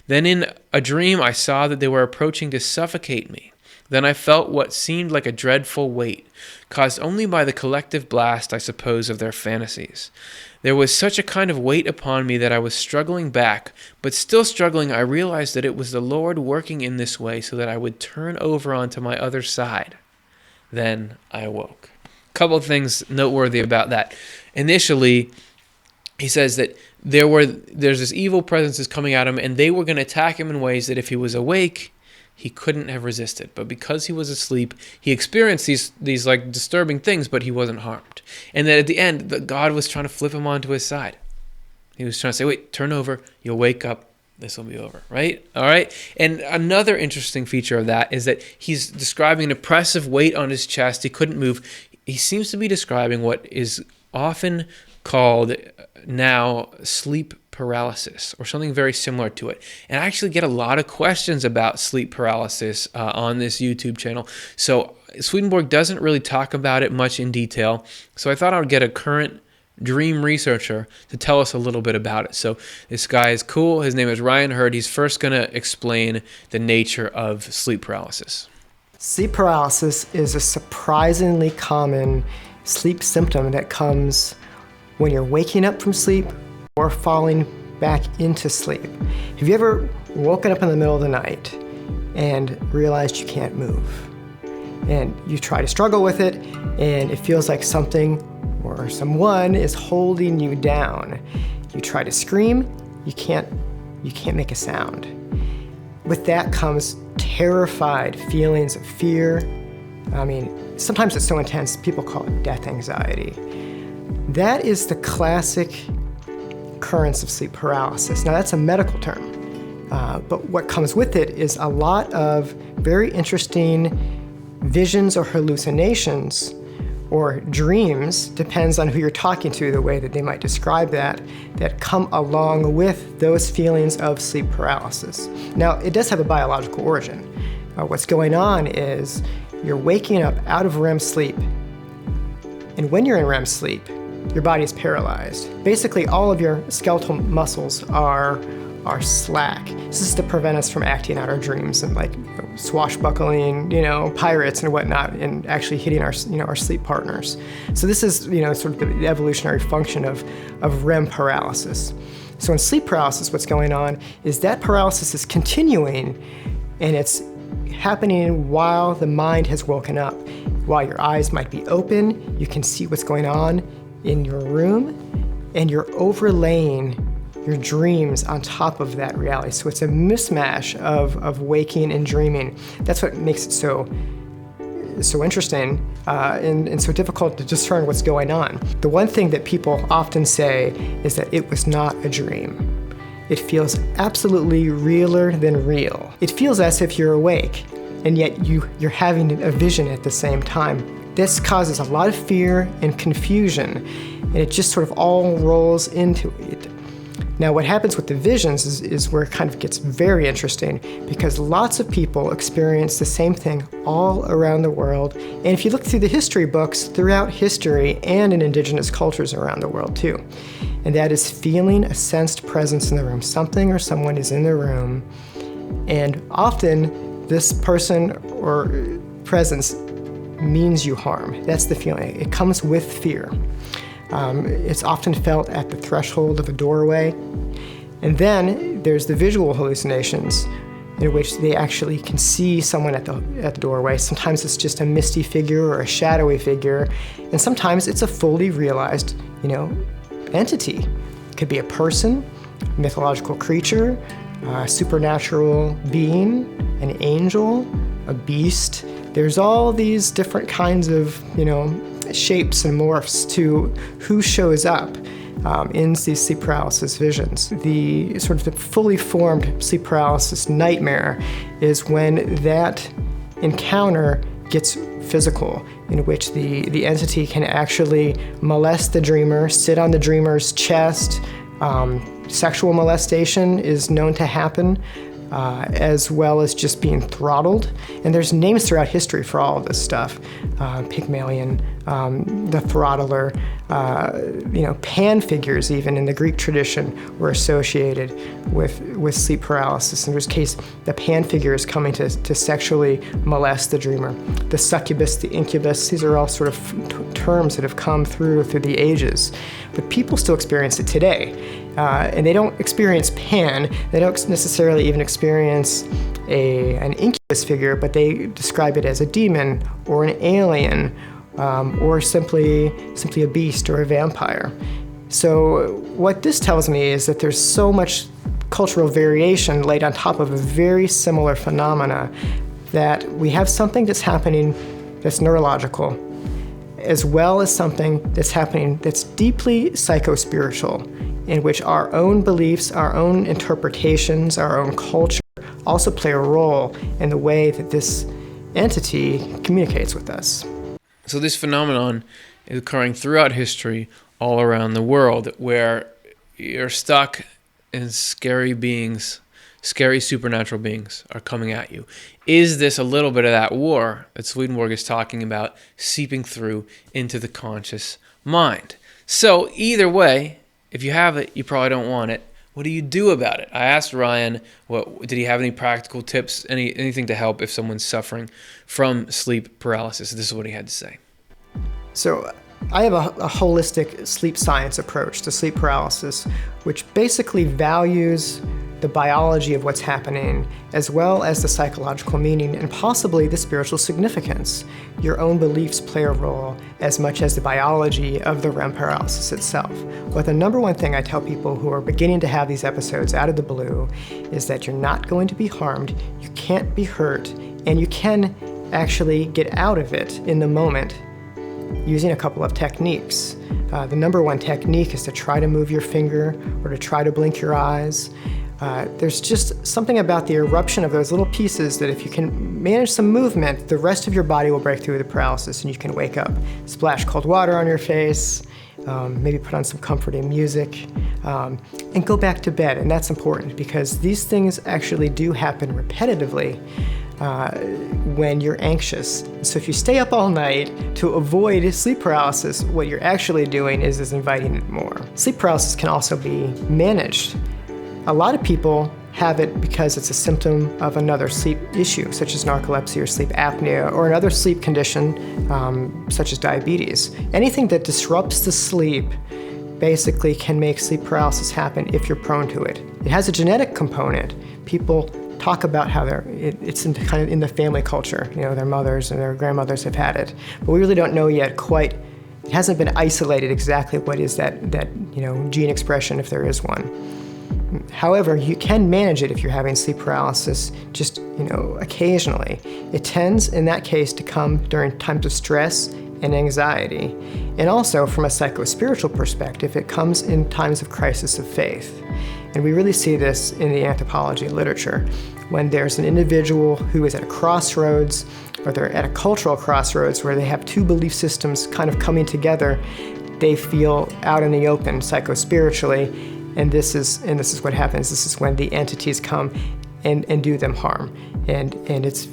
Then in a dream I saw that they were approaching to suffocate me. Then I felt what seemed like a dreadful weight, caused only by the collective blast, I suppose, of their fantasies. There was such a kind of weight upon me that I was struggling back, but still struggling, I realized that it was the Lord working in this way so that I would turn over onto my other side. Then I awoke. A couple of things noteworthy about that. Initially, he says that there's this evil presence coming at him, and they were going to attack him in ways that if he was awake, he couldn't have resisted. But because he was asleep, he experienced these like disturbing things, but he wasn't harmed. And then at the end, God was trying to flip him onto his side. He was trying to say, wait, turn over, you'll wake up, this will be over, right? All right? And another interesting feature of that is that he's describing an oppressive weight on his chest. He couldn't move. He seems to be describing what is often called now sleep paralysis, or something very similar to it. And I actually get a lot of questions about sleep paralysis on this YouTube channel. So Swedenborg doesn't really talk about it much in detail, so I thought I would get a current dream researcher to tell us a little bit about it. So this guy is cool. His name is Ryan Hurd. He's first going to explain the nature of sleep paralysis.
Sleep paralysis is a surprisingly common sleep symptom that comes when you're waking up from sleep or falling back into sleep. Have you ever woken up in the middle of the night and realized you can't move? And you try to struggle with it, and it feels like something or someone is holding you down. You try to scream, you can't make a sound. With that comes terrified feelings of fear. I mean, sometimes it's so intense, people call it death anxiety. That is the classic occurrence of sleep paralysis. Now, that's a medical term, but what comes with it is a lot of very interesting visions or hallucinations or dreams, depends on who you're talking to, the way that they might describe that come along with those feelings of sleep paralysis. Now, it does have a biological origin. What's going on is you're waking up out of REM sleep, and when you're in REM sleep, your body is paralyzed. Basically, all of your skeletal muscles are slack. This is to prevent us from acting out our dreams and like swashbuckling, pirates and whatnot, and actually hitting our sleep partners. So this is, sort of the evolutionary function of REM paralysis. So in sleep paralysis, what's going on is that paralysis is continuing, and it's happening while the mind has woken up. While your eyes might be open, you can see what's going on in your room, and you're overlaying your dreams on top of that reality. So it's a mismatch of waking and dreaming. That's what makes it so interesting and so difficult to discern what's going on. The one thing that people often say is that it was not a dream. It feels absolutely realer than real. It feels as if you're awake, and yet you're having a vision at the same time. This causes a lot of fear and confusion, and it just sort of all rolls into it. Now, what happens with the visions is where it kind of gets very interesting, because lots of people experience the same thing all around the world. And if you look through the history books throughout history and in indigenous cultures around the world too, and that is feeling a sensed presence in the room. Something or someone is in the room, and often this person or presence means you harm. That's the feeling. It comes with fear. It's often felt at the threshold of a doorway. And then there's the visual hallucinations, in which they actually can see someone at the doorway. Sometimes it's just a misty figure or a shadowy figure, and sometimes it's a fully realized, entity. It could be a person, a mythological creature, a supernatural being, an angel, a beast. There's all these different kinds of, shapes and morphs to who shows up in these sleep paralysis visions. The sort of the fully formed sleep paralysis nightmare is when that encounter gets physical, in which the entity can actually molest the dreamer, sit on the dreamer's chest. Sexual molestation is known to happen, as well as just being throttled. And there's names throughout history for all of this stuff. Pygmalion, the throttler, Pan figures even in the Greek tradition were associated with sleep paralysis. In which case, the Pan figure is coming to sexually molest the dreamer. The succubus, the incubus, these are all sort of terms that have come through the ages. But people still experience it today. And they don't experience Pan, they don't necessarily even experience an incubus figure, but they describe it as a demon or an alien, or simply a beast or a vampire. So what this tells me is that there's so much cultural variation laid on top of a very similar phenomena, that we have something that's happening that's neurological, as well as something that's happening that's deeply psycho-spiritual, in which our own beliefs, our own interpretations, our own culture also play a role in the way that this entity communicates with us.
So this phenomenon is occurring throughout history all around the world, where you're stuck in scary beings scary supernatural beings are coming at you. Is this a little bit of that war that Swedenborg is talking about seeping through into the conscious mind? So either way, if you have it, you probably don't want it. What do you do about it? I asked Ryan, did he have any practical tips, anything to help if someone's suffering from sleep paralysis? This is what he had to say.
So I have a holistic sleep science approach to sleep paralysis, which basically values the biology of what's happening, as well as the psychological meaning and possibly the spiritual significance. Your own beliefs play a role as much as the biology of the REM paralysis itself. But the number one thing I tell people who are beginning to have these episodes out of the blue is that you're not going to be harmed, you can't be hurt, and you can actually get out of it in the moment using a couple of techniques. The number one technique is to try to move your finger or to try to blink your eyes. There's just something about the eruption of those little pieces that if you can manage some movement, the rest of your body will break through the paralysis and you can wake up. Splash cold water on your face, maybe put on some comforting music, and go back to bed. And that's important because these things actually do happen repetitively when you're anxious. So if you stay up all night to avoid sleep paralysis, what you're actually doing is inviting it more. Sleep paralysis can also be managed. A lot of people have it because it's a symptom of another sleep issue, such as narcolepsy or sleep apnea, or another sleep condition, such as diabetes. Anything that disrupts the sleep basically can make sleep paralysis happen if you're prone to it. It has a genetic component. People talk about how it's kind of in the family culture. You know, their mothers and their grandmothers have had it, but we really don't know yet quite. It hasn't been isolated exactly what is that gene expression, if there is one. However, you can manage it if you're having sleep paralysis just, occasionally. It tends, in that case, to come during times of stress and anxiety. And also, from a psycho-spiritual perspective, it comes in times of crisis of faith. And we really see this in the anthropology literature. When there's an individual who is at a crossroads, or they're at a cultural crossroads where they have two belief systems kind of coming together, they feel out in the open psycho-spiritually. And this is what happens. This is when the entities come and do them harm. And it's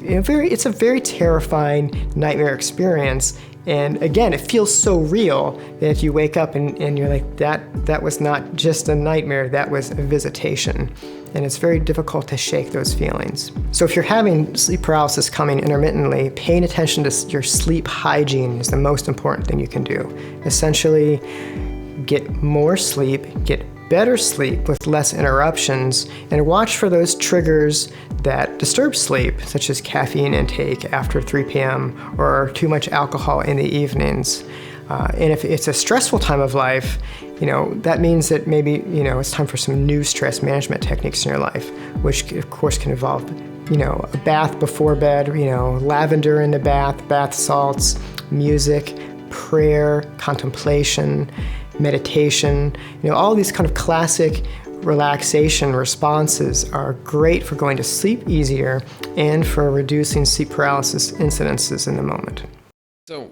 a very terrifying nightmare experience. And again, it feels so real that you wake up and you're like, that was not just a nightmare, that was a visitation. And it's very difficult to shake those feelings. So if you're having sleep paralysis coming intermittently, paying attention to your sleep hygiene is the most important thing you can do. Essentially, get more sleep, get better sleep with less interruptions, and watch for those triggers that disturb sleep, such as caffeine intake after 3 p.m. or too much alcohol in the evenings. And if it's a stressful time of life, that means that maybe, it's time for some new stress management techniques in your life, which of course can involve, a bath before bed, lavender in the bath salts, music, prayer, contemplation, meditation, all these kind of classic relaxation responses are great for going to sleep easier and for reducing sleep paralysis incidences in the moment.
So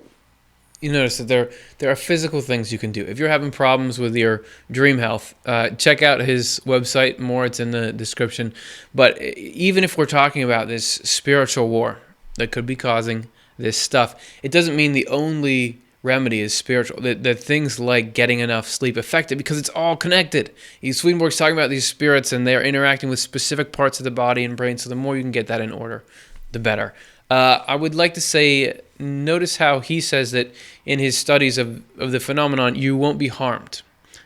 you notice that there are physical things you can do. If you're having problems with your dream health, check out his website. More, it's in the description. But even if we're talking about this spiritual war that could be causing this stuff, it doesn't mean the only remedy is spiritual. That things like getting enough sleep affect it because it's all connected. Swedenborg's talking about these spirits and they're interacting with specific parts of the body and brain, so the more you can get that in order, the better. I would like to say, notice how he says that in his studies of the phenomenon, you won't be harmed.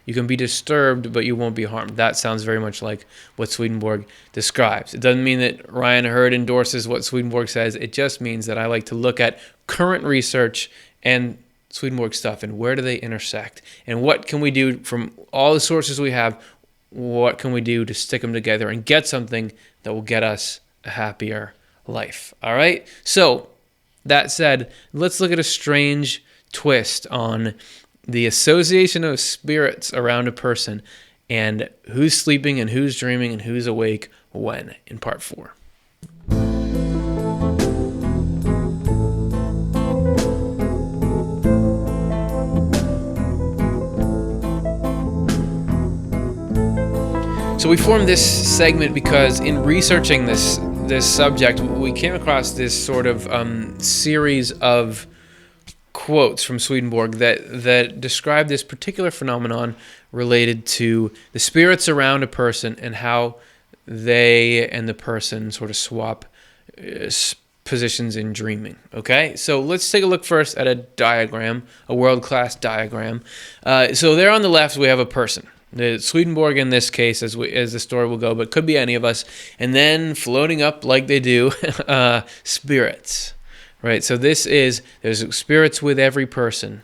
You can be disturbed, but you won't be harmed. That sounds very much like what Swedenborg describes. It doesn't mean that Ryan Hurd endorses what Swedenborg says. It just means that I like to look at current research and Swedenborg stuff and where do they intersect and what can we do from all the sources we have, what can we do to stick them together and get something that will get us a happier life. All right? So that said, let's look at a strange twist on the association of spirits around a person and who's sleeping and who's dreaming and who's awake when in part 4. So So we formed this segment because in researching this subject, we came across this sort of series of quotes from Swedenborg that describe this particular phenomenon related to the spirits around a person and how they and the person sort of swap positions in dreaming. Okay, so let's take a look first at a diagram, a world-class diagram. So there on the left we have a person. The Swedenborg in this case, as the story will go, but could be any of us. And then floating up like they do, spirits, right? So there's spirits with every person.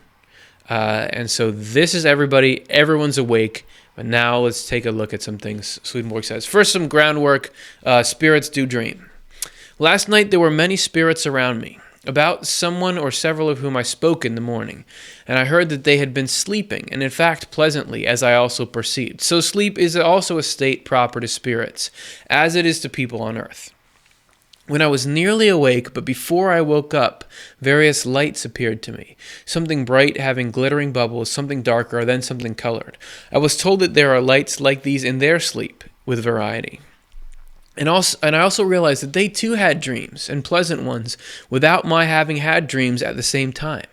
And so this is everybody, everyone's awake. But now let's take a look at some things Swedenborg says. First, some groundwork. Spirits do dream. Last night there were many spirits around me, about someone or several of whom I spoke in the morning, and I heard that they had been sleeping, and in fact pleasantly, as I also perceived. So sleep is also a state proper to spirits, as it is to people on earth. When I was nearly awake, but before I woke up, various lights appeared to me, something bright having glittering bubbles, something darker, then something colored. I was told that there are lights like these in their sleep, with variety. And I also realized that they too had dreams, and pleasant ones, without my having had dreams at the same time.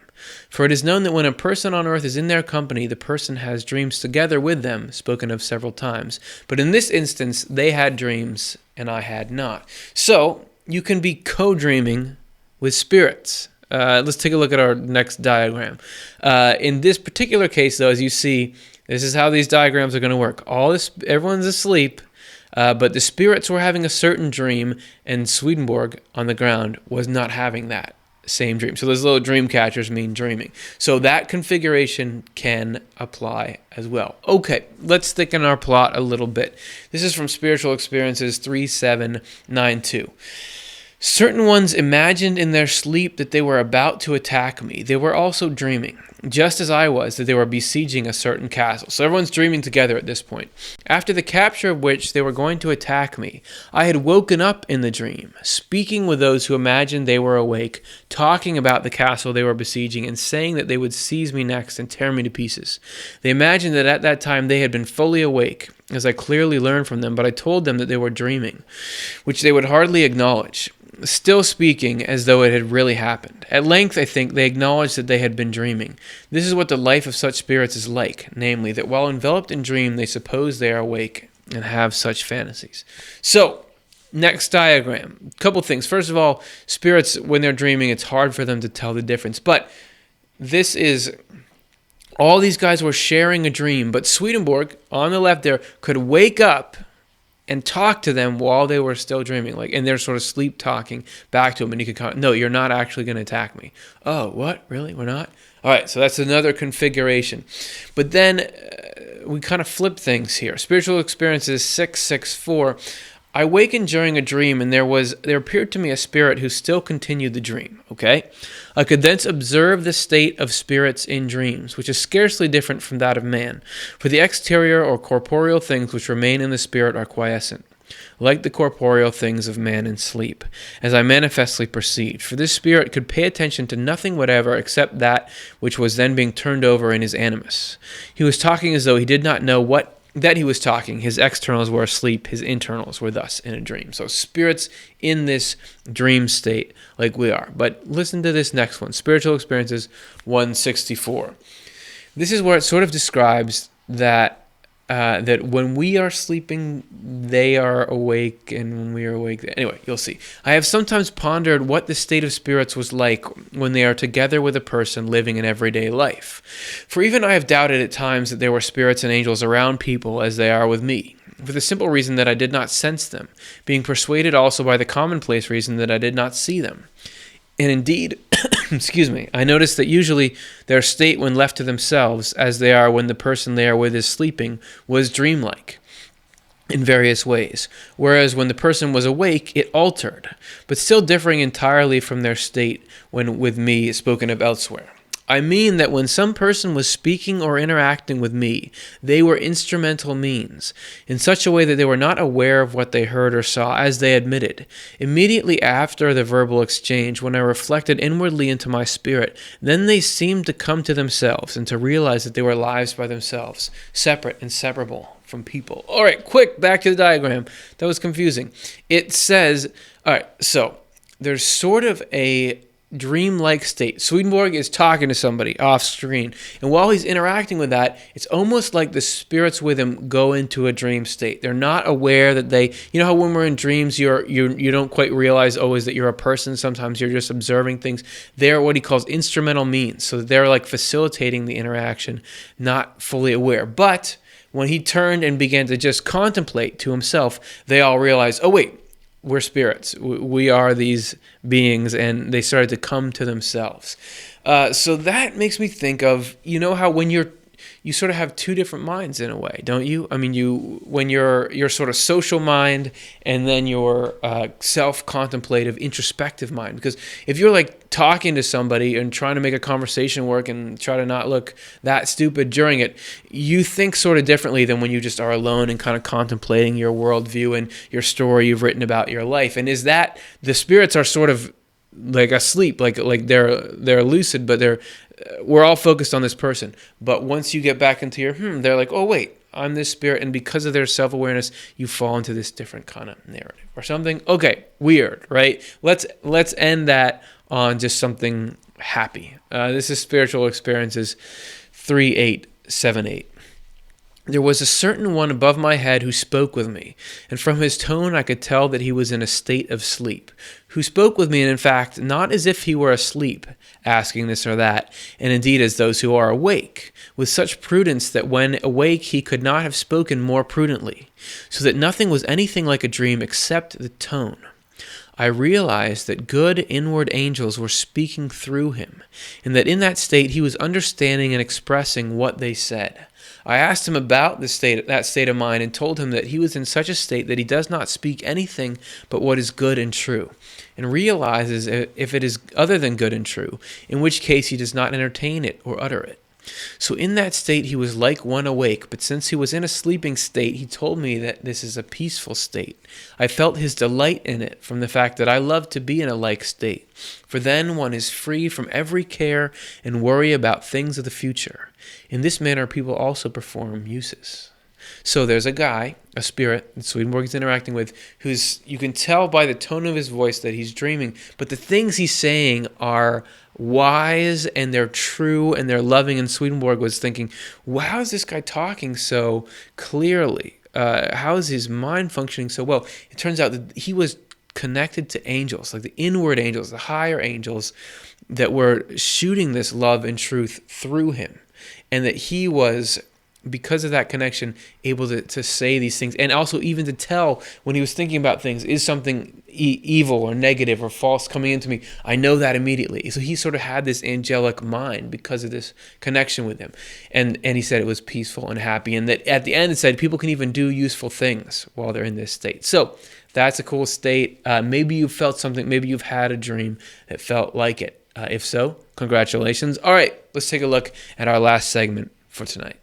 For it is known that when a person on earth is in their company, the person has dreams together with them, spoken of several times. But in this instance, they had dreams, and I had not. So, you can be co-dreaming with spirits. Let's take a look at our next diagram. In this particular case, though, as you see, this is how these diagrams are going to work. Everyone's asleep. But the spirits were having a certain dream, and Swedenborg on the ground was not having that same dream. So those little dream catchers mean dreaming. So that configuration can apply as well. Okay, let's thicken our plot a little bit. This is from Spiritual Experiences 3792. Certain ones imagined in their sleep that they were about to attack me. They were also dreaming, just as I was, that they were besieging a certain castle. So everyone's dreaming together at this point. After the capture of which they were going to attack me, I had woken up in the dream, speaking with those who imagined they were awake, talking about the castle they were besieging, and saying that they would seize me next and tear me to pieces. They imagined that at that time they had been fully awake, as I clearly learned from them, but I told them that they were dreaming, which they would hardly acknowledge, still speaking as though it had really happened. At length, I think, they acknowledged that they had been dreaming. This is what the life of such spirits is like, namely, that while enveloped in dream, they suppose they are awake and have such fantasies. So, next diagram. Couple things. First of all, spirits, when they're dreaming, it's hard for them to tell the difference. But this is... all these guys were sharing a dream, but Swedenborg, on the left there, could wake up and talk to them while they were still dreaming, and they're sort of sleep talking back to him, and he could no, you're not actually going to attack me. Oh, what? Really? We're not? All right, so that's another configuration. But then we kind of flip things here. Spiritual Experiences 664. I wakened during a dream, and there appeared to me a spirit who still continued the dream, okay? I could thence observe the state of spirits in dreams, which is scarcely different from that of man, for the exterior or corporeal things which remain in the spirit are quiescent, like the corporeal things of man in sleep, as I manifestly perceived, for this spirit could pay attention to nothing whatever except that which was then being turned over in his animus. He was talking as though he did not know that he was talking. His externals were asleep, his internals were thus in a dream. So spirits in this dream state like we are. But listen to this next one, Spiritual Experiences 164. This is where it sort of describes that when we are sleeping, they are awake, and when we are awake... Anyway, you'll see. I have sometimes pondered what the state of spirits was like when they are together with a person living an everyday life. For even I have doubted at times that there were spirits and angels around people as they are with me, for the simple reason that I did not sense them, being persuaded also by the commonplace reason that I did not see them. And indeed, I noticed that usually their state when left to themselves, as they are when the person they are with is sleeping, was dreamlike in various ways, whereas when the person was awake, it altered, but still differing entirely from their state when with me spoken of elsewhere. I mean that when some person was speaking or interacting with me, they were instrumental means, in such a way that they were not aware of what they heard or saw, as they admitted. Immediately after the verbal exchange, when I reflected inwardly into my spirit, then they seemed to come to themselves and to realize that they were lives by themselves, separate and separable from people. All right, quick, back to the diagram. That was confusing. It says, all right, so there's sort of a dreamlike state. Swedenborg is talking to somebody off screen, and while he's interacting with that, it's almost like the spirits with him go into a dream state. They're not aware that they, you know how when we're in dreams, you don't quite realize always that you're a person. Sometimes you're just observing things. They're what he calls instrumental means, so they're like facilitating the interaction, not fully aware. But when he turned and began to just contemplate to himself, they all realized, oh wait, we're spirits. We are these beings, and they started to come to themselves. So that makes me think of, you know how when you sort of have two different minds in a way, don't you? I mean, when your sort of social mind and then your self-contemplative, introspective mind. Because if you're like talking to somebody and trying to make a conversation work and try to not look that stupid during it, you think sort of differently than when you just are alone and kind of contemplating your worldview and your story you've written about your life. And is that the spirits are sort of like asleep, like they're lucid, but we're all focused on this person. But once you get back into your they're like, oh wait, I'm this spirit, and because of their self-awareness, you fall into this different kind of narrative or something. Okay, weird, right? Let's end that on just something happy. This is Spiritual Experiences 3878. There was a certain one above my head who spoke with me, and from his tone I could tell that he was in a state of sleep, who spoke with me, and in fact, not as if he were asleep, asking this or that, and indeed as those who are awake, with such prudence that when awake he could not have spoken more prudently, so that nothing was anything like a dream except the tone. I realized that good inward angels were speaking through him, and that in that state he was understanding and expressing what they said. I asked him about that state of mind, and told him that he was in such a state that he does not speak anything but what is good and true, and realizes if it is other than good and true, in which case he does not entertain it or utter it. So in that state he was like one awake, but since he was in a sleeping state, he told me that this is a peaceful state. I felt his delight in it from the fact that I love to be in a like state, for then one is free from every care and worry about things of the future. In this manner people also perform uses. So there's a guy, a spirit, that Swedenborg is interacting with, who's, you can tell by the tone of his voice that he's dreaming, but the things he's saying are wise and they're true and they're loving. And Swedenborg was thinking, wow, how is this guy talking so clearly? How is his mind functioning so well? It turns out that he was connected to angels, like the inward angels, the higher angels that were shooting this love and truth through him. And that he was, because of that connection, able to say these things, and also even to tell when he was thinking about things, is something evil or negative or false coming into me? I know that immediately. So he sort of had this angelic mind because of this connection with him. And he said it was peaceful and happy, and that at the end it said people can even do useful things while they're in this state. So that's a cool state. Maybe you felt something, maybe you've had a dream that felt like it. If so, congratulations. All right, let's take a look at our last segment for tonight.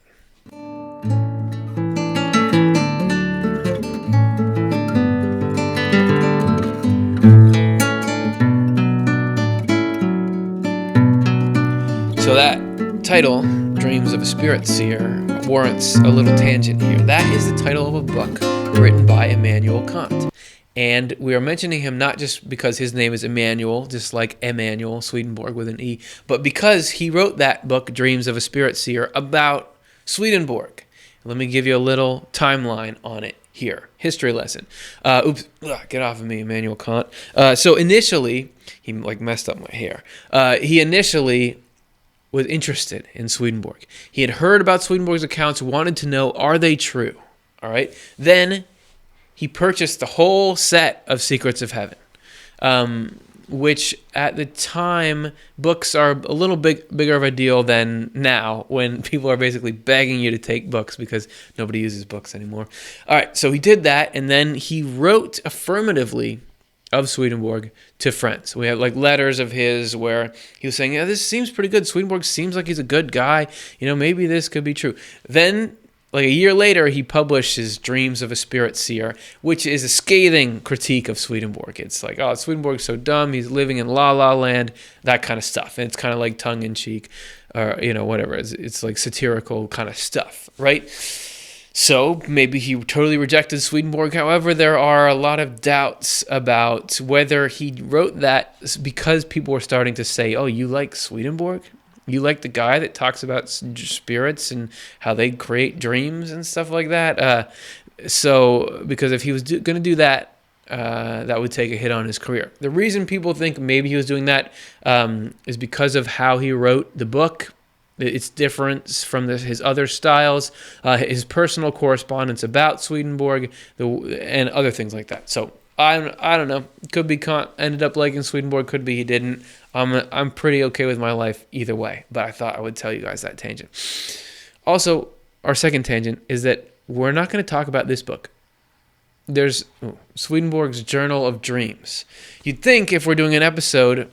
So that title, Dreams of a Spirit Seer, warrants a little tangent here. That is the title of a book written by Emanuel Kant. And we are mentioning him not just because his name is Emanuel, just like Emanuel Swedenborg with an E, but because he wrote that book, Dreams of a Spirit Seer, about Swedenborg. Let me give you a little timeline on it here. History lesson. Get off of me, Emanuel Kant. So initially, he messed up my hair. He initially was interested in Swedenborg. He had heard about Swedenborg's accounts, wanted to know, are they true? All right. Then he purchased the whole set of Secrets of Heaven, which at the time, books are a little bigger of a deal than now, when people are basically begging you to take books because nobody uses books anymore. All right, so he did that, and then he wrote affirmatively of Swedenborg to friends. We have letters of his where he was saying, yeah, this seems pretty good. Swedenborg seems like he's a good guy. Maybe this could be true. Then a year later, he published his Dreams of a Spirit Seer, which is a scathing critique of Swedenborg. It's like, oh, Swedenborg's so dumb, he's living in la-la land, that kind of stuff. And it's kind of like tongue-in-cheek, or, whatever. It's like satirical kind of stuff, right? So maybe he totally rejected Swedenborg. However, there are a lot of doubts about whether he wrote that because people were starting to say, oh, you like Swedenborg? You like the guy that talks about spirits and how they create dreams and stuff like that? So because if he was going to do that, that would take a hit on his career. The reason people think maybe he was doing that is because of how he wrote the book. Its difference from his other styles, his personal correspondence about Swedenborg, and other things like that. So I don't know. Could be ended up liking Swedenborg. Could be he didn't. I'm pretty okay with my life either way. But I thought I would tell you guys that tangent. Also, our second tangent is that we're not going to talk about this book. There's Swedenborg's Journal of Dreams. You'd think if we're doing an episode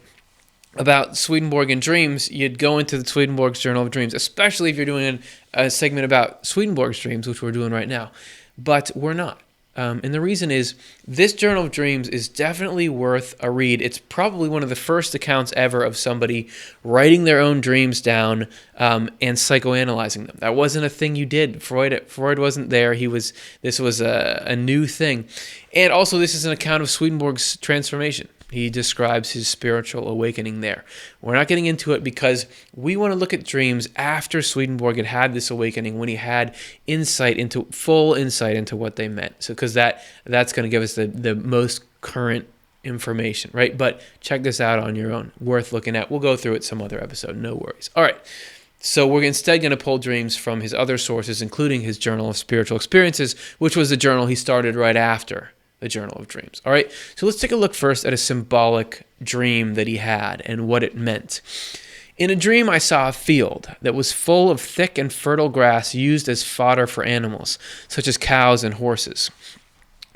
about Swedenborg and dreams, you'd go into the Swedenborg's Journal of Dreams, especially if you're doing a segment about Swedenborg's dreams, which we're doing right now. But we're not. And the reason is this Journal of Dreams is definitely worth a read. It's probably one of the first accounts ever of somebody writing their own dreams down and psychoanalyzing them. That wasn't a thing you did. Freud wasn't there. This was a new thing. And also this is an account of Swedenborg's transformation. He describes his spiritual awakening there. We're not getting into it because we want to look at dreams after Swedenborg had this awakening, when he had full insight into what they meant. So because that's going to give us the most current information, right? But check this out on your own. Worth looking at. We'll go through it some other episode. No worries. All right. So we're instead going to pull dreams from his other sources, including his Journal of Spiritual Experiences, which was the journal he started right after the Journal of Dreams. All right, so let's take a look first at a symbolic dream that he had and what it meant. In a dream, I saw a field that was full of thick and fertile grass used as fodder for animals, such as cows and horses.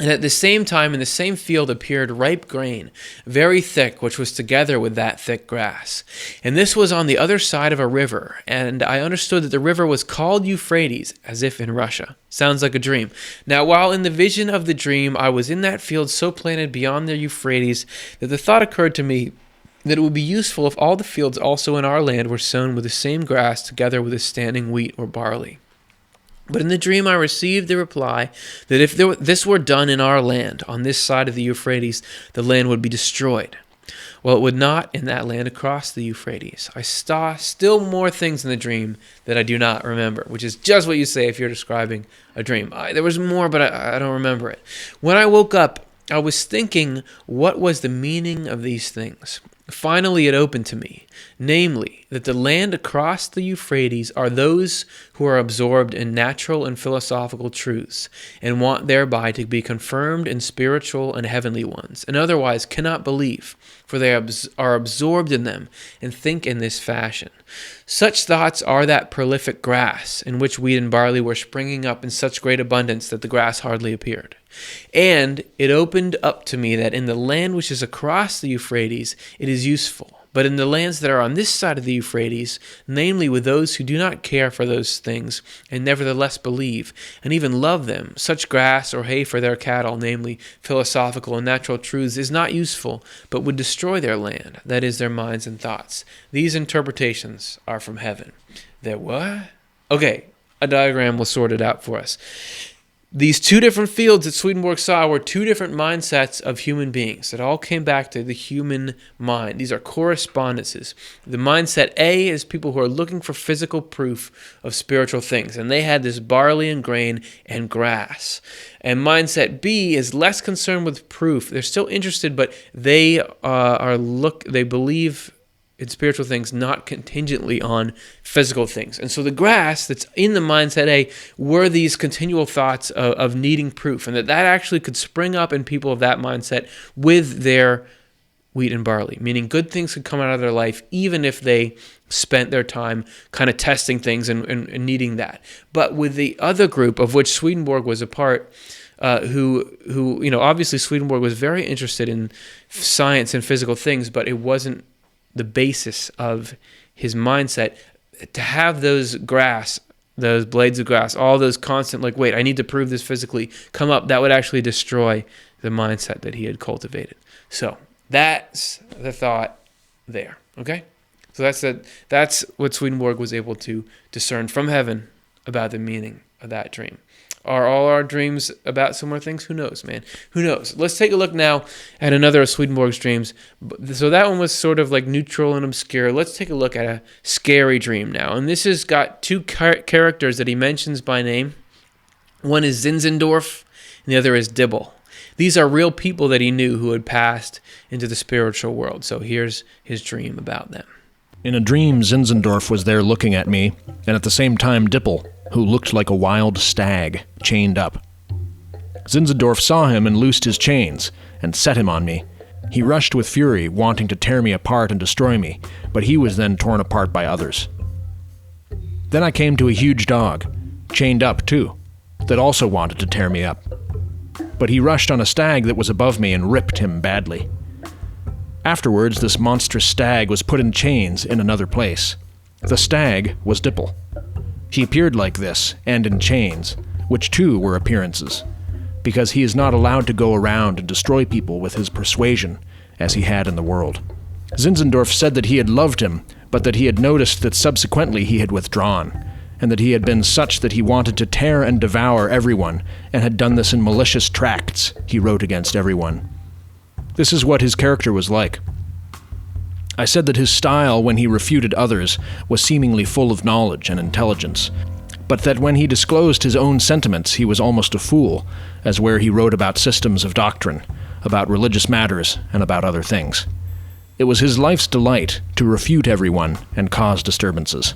And at the same time, in the same field appeared ripe grain, very thick, which was together with that thick grass. And this was on the other side of a river, and I understood that the river was called Euphrates, as if in Russia. Sounds like a dream. Now, while in the vision of the dream, I was in that field so planted beyond the Euphrates that the thought occurred to me that it would be useful if all the fields also in our land were sown with the same grass together with the standing wheat or barley. But in the dream I received the reply that if this were done in our land, on this side of the Euphrates, the land would be destroyed. Well, it would not in that land across the Euphrates. I saw still more things in the dream that I do not remember, which is just what you say if you're describing a dream. There was more, but I don't remember it. When I woke up, I was thinking, what was the meaning of these things? Finally, it opened to me, namely, that the land across the Euphrates are those who are absorbed in natural and philosophical truths, and want thereby to be confirmed in spiritual and heavenly ones, and otherwise cannot believe, for they are absorbed in them, and think in this fashion. Such thoughts are that prolific grass, in which wheat and barley were springing up in such great abundance that the grass hardly appeared. And it opened up to me that in the land which is across the Euphrates, it is useful. But in the lands that are on this side of the Euphrates, namely with those who do not care for those things, and nevertheless believe, and even love them, such grass or hay for their cattle, namely philosophical and natural truths, is not useful, but would destroy their land, that is, their minds and thoughts. These interpretations are from heaven. They're what? Okay, a diagram was sorted out for us. These two different fields that Swedenborg saw were two different mindsets of human beings. It all came back to the human mind. These are correspondences. The mindset A is people who are looking for physical proof of spiritual things, and they had this barley and grain and grass. And mindset B is less concerned with proof. They're still interested, but they believe in spiritual things, not contingently on physical things. And so the grass that's in the mindset A were these continual thoughts of needing proof, and that actually could spring up in people of that mindset with their wheat and barley, meaning good things could come out of their life even if they spent their time kind of testing things and needing that. But with the other group, of which Swedenborg was a part, who obviously Swedenborg was very interested in science and physical things, but it wasn't the basis of his mindset. To have those blades of grass, all those constant, wait, I need to prove this physically, come up, that would actually destroy the mindset that he had cultivated. So that's the thought there, okay? So that's what Swedenborg was able to discern from heaven about the meaning of that dream. Are all our dreams about similar things? Who knows, man? Who knows? Let's take a look now at another of Swedenborg's dreams. So that one was sort of like neutral and obscure. Let's take a look at a scary dream now. And this has got two characters that he mentions by name. One is Zinzendorf, and the other is Dibble. These are real people that he knew who had passed into the spiritual world. So here's his dream about them.
In a dream, Zinzendorf was there looking at me, and at the same time Dipple, who looked like a wild stag, chained up. Zinzendorf saw him and loosed his chains, and set him on me. He rushed with fury, wanting to tear me apart and destroy me, but he was then torn apart by others. Then I came to a huge dog, chained up too, that also wanted to tear me up. But he rushed on a stag that was above me and ripped him badly. Afterwards, this monstrous stag was put in chains in another place. The stag was Dipple. He appeared like this, and in chains, which too were appearances, because he is not allowed to go around and destroy people with his persuasion, as he had in the world. Zinzendorf said that he had loved him, but that he had noticed that subsequently he had withdrawn, and that he had been such that he wanted to tear and devour everyone, and had done this in malicious tracts he wrote against everyone. This is what his character was like. I said that his style when he refuted others was seemingly full of knowledge and intelligence, but that when he disclosed his own sentiments he was almost a fool, as where he wrote about systems of doctrine, about religious matters, and about other things. It was his life's delight to refute everyone and cause disturbances.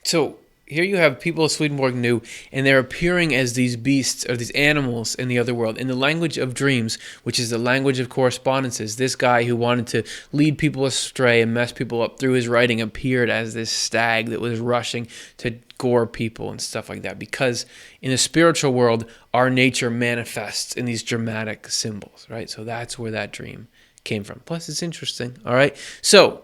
So here you have people Swedenborg knew, and they're appearing as these beasts or these animals in the other world. In the language of dreams, which is the language of correspondences, this guy who wanted to lead people astray and mess people up through his writing appeared as this stag that was rushing to gore people and stuff like that. Because in the spiritual world, our nature manifests in these dramatic symbols, right? So that's where that dream came from. Plus, it's interesting, all right? So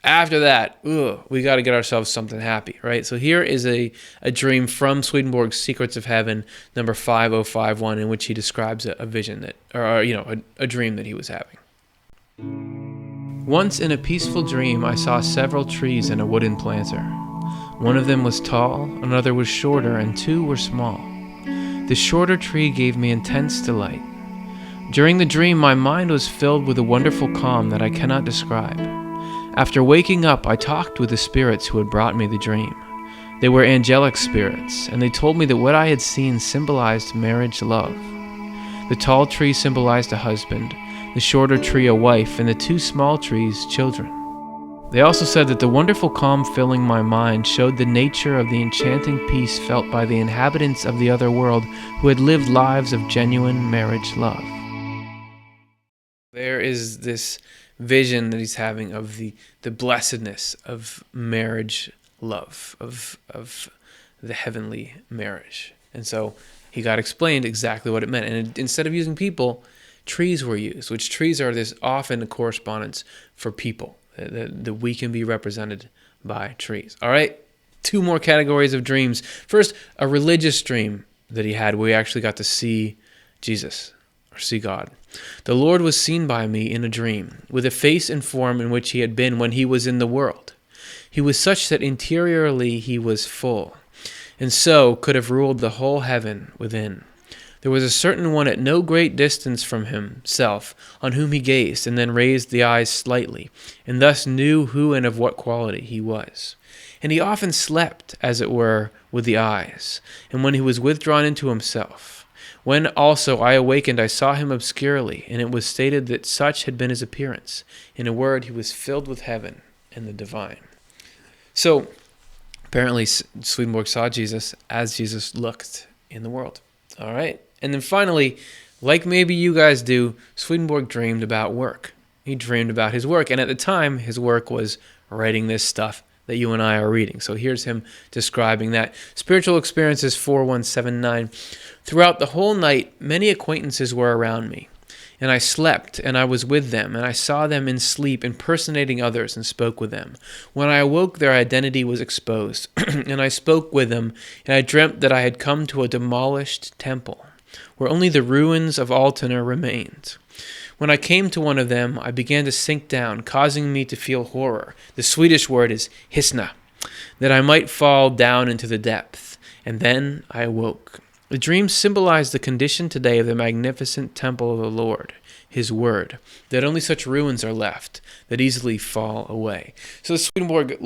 after that, we got to get ourselves something happy, right? So here is a dream from Swedenborg's Secrets of Heaven, number 5051, in which he describes a vision that, a dream that he was having. Once in a peaceful dream, I saw several trees in a wooden planter. One of them was tall, another was shorter, and two were small. The shorter tree gave me intense delight. During the dream, my mind was filled with a wonderful calm that I cannot describe. After waking up, I talked with the spirits who had brought me the dream. They were angelic spirits, and they told me that what I had seen symbolized marriage love. The tall tree symbolized a husband, the shorter tree a wife, and the two small trees children. They also said that the wonderful calm filling my mind showed the nature of the enchanting peace felt by the inhabitants of the other world who had lived lives of genuine marriage love. There is this vision that he's having of the blessedness of marriage love, of the heavenly marriage. And so he got explained exactly what it meant. And instead of using people, trees were used, which trees are this often a correspondence for people, that we can be represented by trees. All right, two more categories of dreams. First, a religious dream that he had where he actually got to see Jesus or see God. The Lord was seen by me in a dream, with a face and form in which he had been when he was in the world. He was such that interiorly he was full, and so could have ruled the whole heaven within. There was a certain one at no great distance from himself, on whom he gazed, and then raised the eyes slightly, and thus knew who and of what quality he was. And he often slept, as it were, with the eyes, and when he was withdrawn into himself. When also I awakened, I saw him obscurely, and it was stated that such had been his appearance. In a word, he was filled with heaven and the divine. So, apparently, Swedenborg saw Jesus as Jesus looked in the world. All right? And then finally, like maybe you guys do, Swedenborg dreamed about work. He dreamed about his work, and at the time, his work was writing this stuff that you and I are reading. So here's him describing that. Spiritual Experiences 4179. Throughout the whole night, many acquaintances were around me, and I slept, and I was with them, and I saw them in sleep impersonating others and spoke with them. When I awoke, their identity was exposed, and I spoke with them, and I dreamt that I had come to a demolished temple, where only the ruins of Altena remained. When I came to one of them, I began to sink down, causing me to feel horror. The Swedish word is hisna, that I might fall down into the depth. And then I awoke. The dream symbolized the condition today of the magnificent temple of the Lord, his word, that only such ruins are left that easily fall away. So Swedenborg,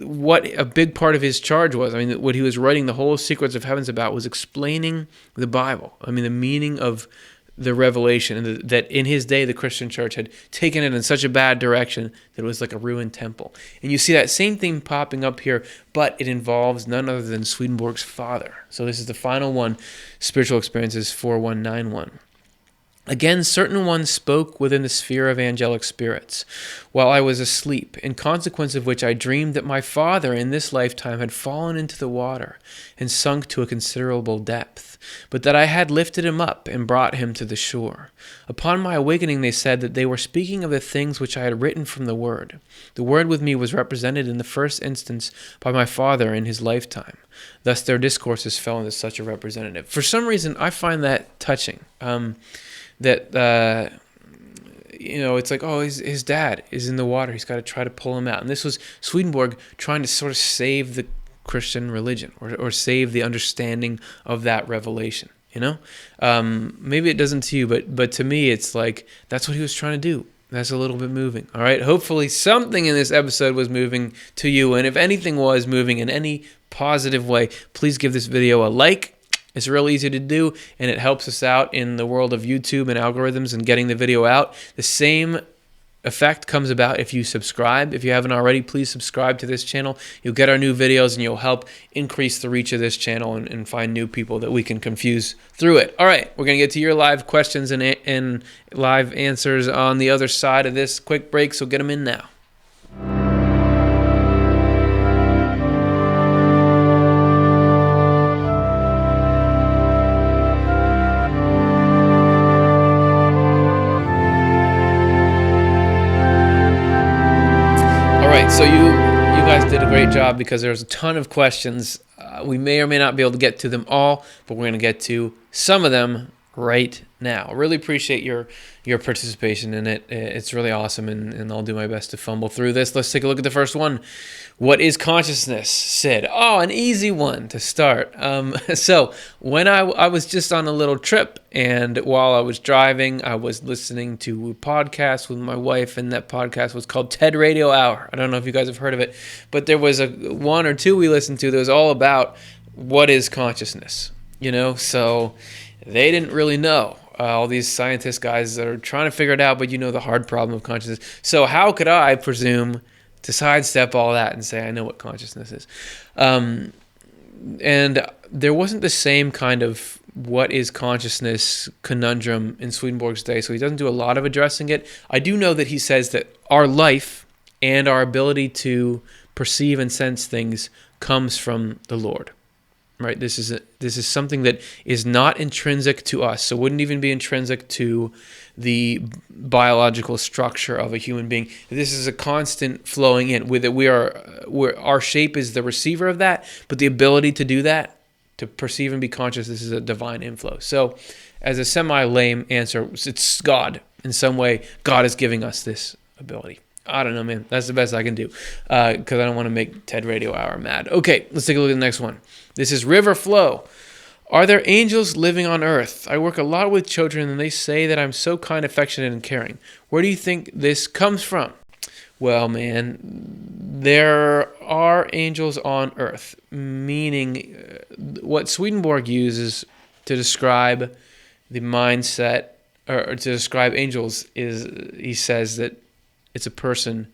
what a big part of his charge was, I mean, what he was writing the whole Secrets of Heavens about was explaining the Bible. I mean, the meaning of the revelation, and that in his day the Christian church had taken it in such a bad direction that it was like a ruined temple. And you see that same thing popping up here, but it involves none other than Swedenborg's father. So this is the final one, Spiritual Experiences 4191. Again, certain ones spoke within the sphere of angelic spirits, while I was asleep, in consequence of which I dreamed that my father in this lifetime had fallen into the water and sunk to a considerable depth, but that I had lifted him up and brought him to the shore. Upon my awakening, they said that they were speaking of the things which I had written from the Word. The Word with me was represented in the first instance by my father in his lifetime. Thus their discourses fell into such a representative. For some reason, I find that touching. It's like, oh, his dad is in the water. He's got to try to pull him out. And this was Swedenborg trying to sort of save the Christian religion or save the understanding of that revelation, Maybe it doesn't to you, but to me, it's like that's what he was trying to do. That's a little bit moving. All right. Hopefully something in this episode was moving to you. And if anything was moving in any positive way, please give this video a like. It's real easy to do, and it helps us out in the world of YouTube and algorithms and getting the video out. The same effect comes about if you subscribe. If you haven't already, please subscribe to this channel. You'll get our new videos, and you'll help increase the reach of this channel and find new people that we can confuse through it. All right, we're going to get to your live questions and live answers on the other side of this quick break, so get them in now. So you guys did a great job because there's a ton of questions. We may or may not be able to get to them all, but we're going to get to some of them right now. I really appreciate your participation in it. It's really awesome, and I'll do my best to fumble through this. Let's take a look at the first one. What is consciousness, Sid? Oh, an easy one to start. So when I was just on a little trip, and while I was driving, I was listening to a podcast with my wife, and that podcast was called TED Radio Hour. I don't know if you guys have heard of it, but there was one or two we listened to that was all about what is consciousness, so they didn't really know. All these scientist guys that are trying to figure it out, but the hard problem of consciousness. So how could I presume to sidestep all that and say I know what consciousness is? And there wasn't the same kind of what is consciousness conundrum in Swedenborg's day, so he doesn't do a lot of addressing it. I do know that he says that our life and our ability to perceive and sense things comes from the Lord. Right, this is something that is not intrinsic to us, so wouldn't even be intrinsic to the biological structure of a human being. This is a constant flowing in. With it, our shape is the receiver of that, but the ability to do that, to perceive and be conscious, this is a divine inflow. So, as a semi-lame answer, it's God. In some way, God is giving us this ability. I don't know, man. That's the best I can do because I don't want to make TED Radio Hour mad. Okay, let's take a look at the next one. This is River Flow. Are there angels living on earth? I work a lot with children, and they say that I'm so kind, affectionate, and caring. Where do you think this comes from? Well, man, there are angels on earth, meaning what Swedenborg uses to describe the mindset, or to describe angels, is he says that it's a person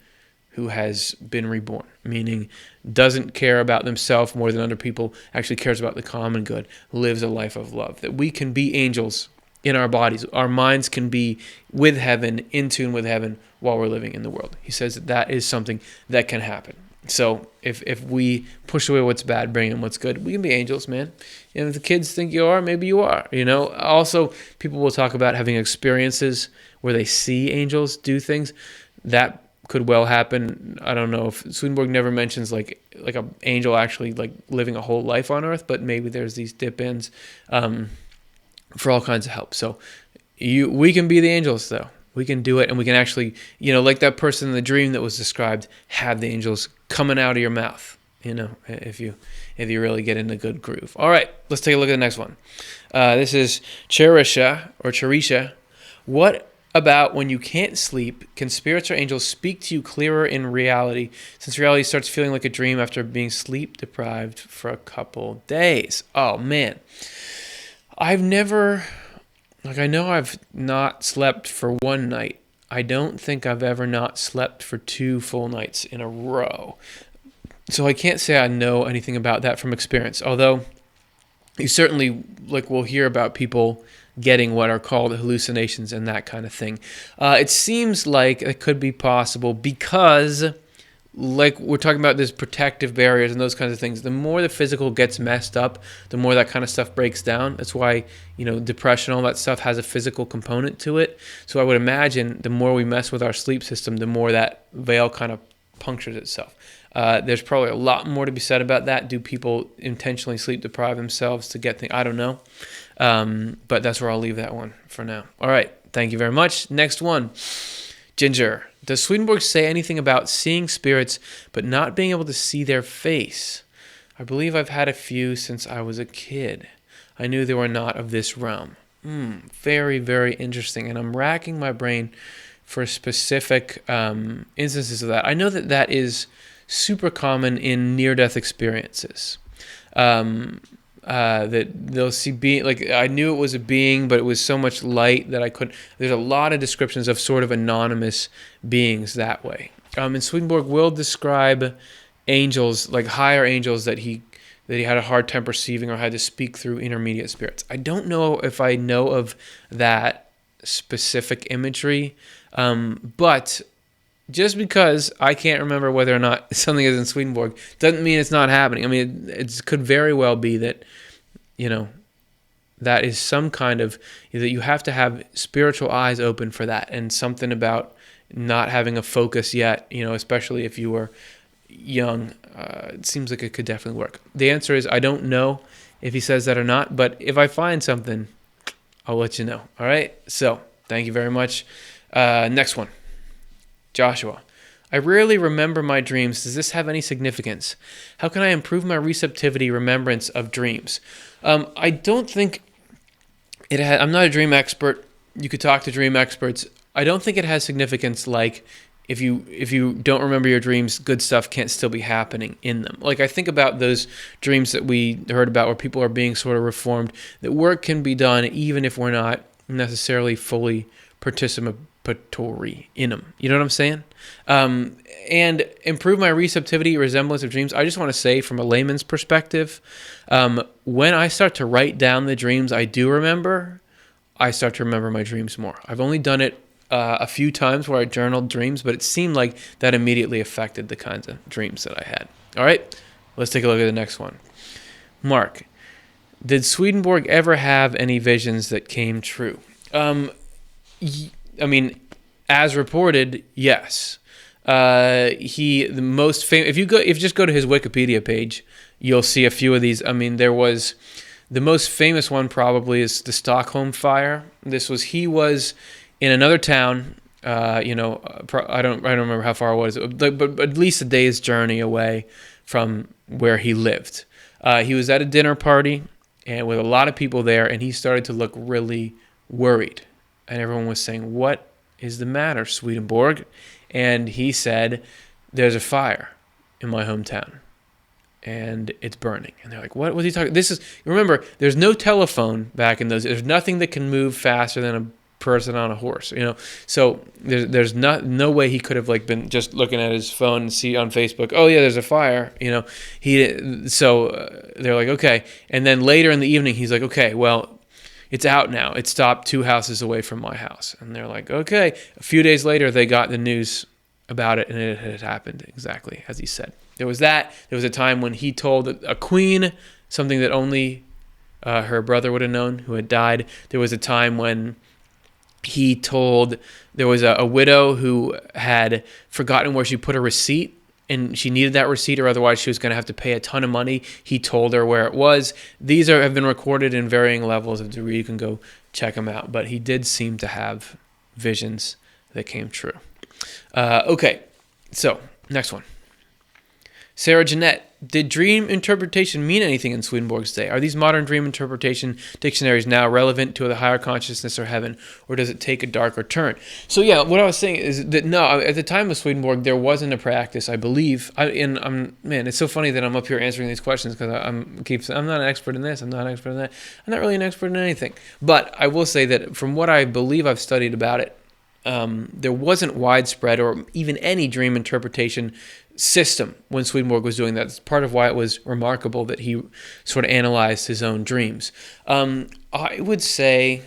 who has been reborn, meaning doesn't care about themselves more than other people, actually cares about the common good, lives a life of love. That we can be angels in our bodies. Our minds can be with heaven, in tune with heaven, while we're living in the world. He says that is something that can happen. So if we push away what's bad, bring in what's good, we can be angels, man. And if the kids think you are, maybe you are. Also, people will talk about having experiences where they see angels do things. That could well happen. I don't know if Swedenborg never mentions like an angel actually like living a whole life on earth, but maybe there's these dip-ins for all kinds of help. So we can be the angels, though. We can do it, and we can actually, like that person in the dream that was described, have the angels coming out of your mouth. if you really get in a good groove. All right, let's take a look at the next one. This is Cherisha. What about when you can't sleep? Can spirits or angels speak to you clearer in reality, since reality starts feeling like a dream after being sleep deprived for a couple days? Oh man, I know I've not slept for one night. I don't think I've ever not slept for 2 full nights in a row. So I can't say I know anything about that from experience, although you certainly will hear about people getting what are called hallucinations and that kind of thing. It seems like it could be possible because, we're talking about this protective barriers and those kinds of things. The more the physical gets messed up, the more that kind of stuff breaks down. That's why, depression, all that stuff has a physical component to it. So I would imagine the more we mess with our sleep system, the more that veil kind of punctures itself. There's probably a lot more to be said about that. Do people intentionally sleep deprive themselves to get things? I don't know. But that's where I'll leave that one for now. All right. Thank you very much. Next one. Ginger. Does Swedenborg say anything about seeing spirits but not being able to see their face? I believe I've had a few since I was a kid. I knew they were not of this realm. Very, very interesting. And I'm racking my brain for specific instances of that. I know that is super common in near-death experiences. That they'll see being, I knew it was a being, but it was so much light that I couldn't. There's a lot of descriptions of sort of anonymous beings that way. And Swedenborg will describe angels, like higher angels, that he had a hard time perceiving or had to speak through intermediate spirits. I don't know if I know of that specific imagery, but just because I can't remember whether or not something is in Swedenborg doesn't mean it's not happening. I mean, it could very well be that, that is some kind of, that you have to have spiritual eyes open for that, and something about not having a focus yet, especially if you were young. It seems like it could definitely work. The answer is I don't know if he says that or not, but if I find something, I'll let you know. All right? So, thank you very much. Next one. Joshua, I rarely remember my dreams. Does this have any significance? How can I improve my receptivity, remembrance of dreams? I don't think it has. I'm not a dream expert. You could talk to dream experts. I don't think it has significance. Like if you don't remember your dreams, good stuff can't still be happening in them. Like I think about those dreams that we heard about where people are being sort of reformed. That work can be done even if we're not necessarily fully participatory in them. You know what I'm saying? And improve my receptivity, resemblance of dreams. I just want to say from a layman's perspective, when I start to write down the dreams I do remember, I start to remember my dreams more. I've only done it a few times where I journaled dreams, but it seemed like that immediately affected the kinds of dreams that I had. All right, let's take a look at the next one. Mark, did Swedenborg ever have any visions that came true? I mean, as reported, yes. The most famous. If you just go to his Wikipedia page, you'll see a few of these. I mean, there was the most famous one probably is the Stockholm fire. He was in another town. I don't remember how far it was, but at least a day's journey away from where he lived. He was at a dinner party and with a lot of people there, and he started to look really worried. And everyone was saying, "What is the matter, Swedenborg?" And he said, "There's a fire in my hometown, and it's burning." And they're like, "What was he talking?" Remember, there's no telephone back in those. There's nothing that can move faster than a person on a horse, So there's no way he could have been just looking at his phone and see on Facebook, "Oh yeah, there's a fire," So they're like, "Okay." And then later in the evening, he's like, "Okay, well, it's out now. It stopped 2 houses away from my house." And they're like, "Okay." A few days later, they got the news about it, and it had happened exactly as he said. There was that. There was a time when he told a queen something that only her brother would have known, who had died. There was a time when he told, there was a widow who had forgotten where she put a receipt, and she needed that receipt or otherwise she was going to have to pay a ton of money. He told her where it was. These have been recorded in varying levels of degree. You can go check them out. But he did seem to have visions that came true. Okay, so next one. Sarah Jeanette, Did dream interpretation mean anything in Swedenborg's day? Are these modern dream interpretation dictionaries now relevant to the higher consciousness or heaven, or does it take a darker turn? So yeah, what I was saying is that no, at the time of Swedenborg, there wasn't a practice, I believe. Man, it's so funny that I'm up here answering these questions because I'm not an expert in this, I'm not an expert in that, I'm not really an expert in anything. But I will say that from what I believe I've studied about it, there wasn't widespread or even any dream interpretation system when Swedenborg was doing that. It's part of why it was remarkable that he sort of analyzed his own dreams. I would say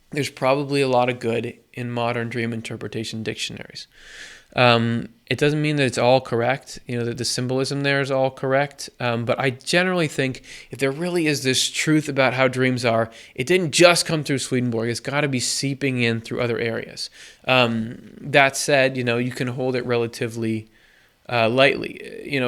there's probably a lot of good in modern dream interpretation dictionaries. It doesn't mean that it's all correct, that the symbolism there is all correct. But I generally think if there really is this truth about how dreams are, it didn't just come through Swedenborg. It's got to be seeping in through other areas. That said, you can hold it relatively lightly.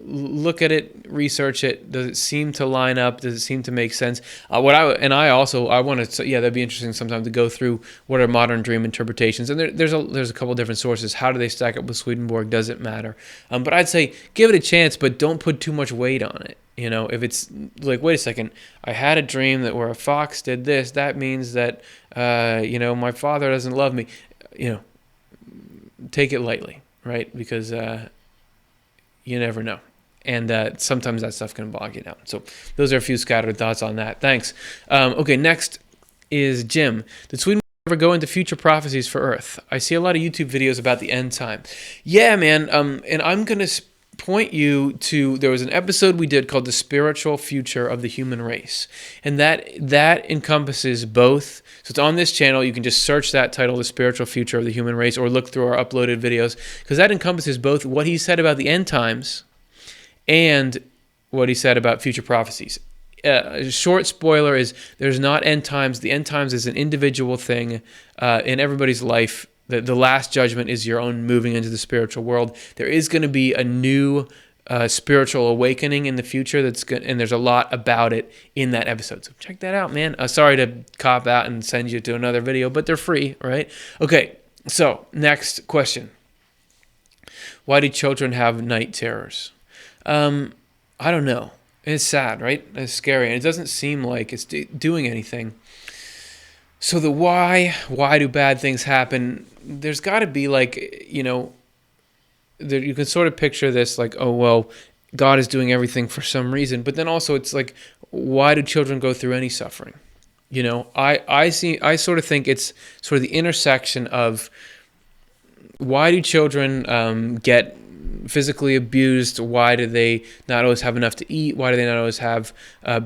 Look at it, research it. Does it seem to line up? Does it seem to make sense? I want to. Yeah, that'd be interesting sometime to go through what are modern dream interpretations. And there's a couple different sources. How do they stack up with Swedenborg? Does it matter? But I'd say give it a chance, but don't put too much weight on it. If it's like, wait a second, I had a dream that where a fox did this, that means that my father doesn't love me. Take it lightly, right? Because you never know. And sometimes that stuff can bog you down. So those are a few scattered thoughts on that. Thanks. Okay, next is Jim. Did Swedenborg ever go into future prophecies for Earth? I see a lot of YouTube videos about the end time. Yeah, man. And I'm going to point you to, there was an episode we did called The Spiritual Future of the Human Race. And that encompasses both. So it's on this channel. You can just search that title, The Spiritual Future of the Human Race, or look through our uploaded videos, because that encompasses both what he said about the end times and what he said about future prophecies. A short spoiler is there's not end times. The end times is an individual thing in everybody's life. The last judgment is your own moving into the spiritual world. There is going to be a new spiritual awakening in the future and there's a lot about it in that episode. So check that out, man. Sorry to cop out and send you to another video, but they're free, right? Okay, so next question. Why do children have night terrors? I don't know. It's sad, right? It's scary, and it doesn't seem like it's doing anything. So the why do bad things happen? There's got to be you can sort of picture this like, oh, well, God is doing everything for some reason. But then also it's like, why do children go through any suffering? I sort of think it's sort of the intersection of why do children get physically abused? Why do they not always have enough to eat? Why do they not always have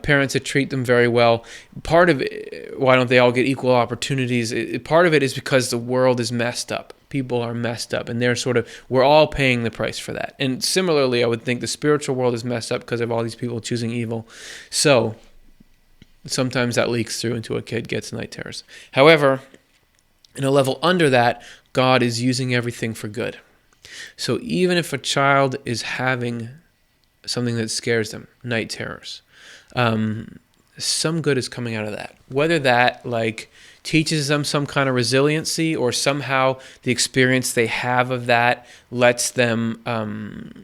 parents that treat them very well? Part of it, why don't they all get equal opportunities? Part of it is because the world is messed up. People are messed up, and we're all paying the price for that. And similarly, I would think the spiritual world is messed up because of all these people choosing evil. So sometimes that leaks through into a kid gets night terrors. However, in a level under that, God is using everything for good. So even if a child is having something that scares them, night terrors, some good is coming out of that. Whether that teaches them some kind of resiliency, or somehow the experience they have of that lets them,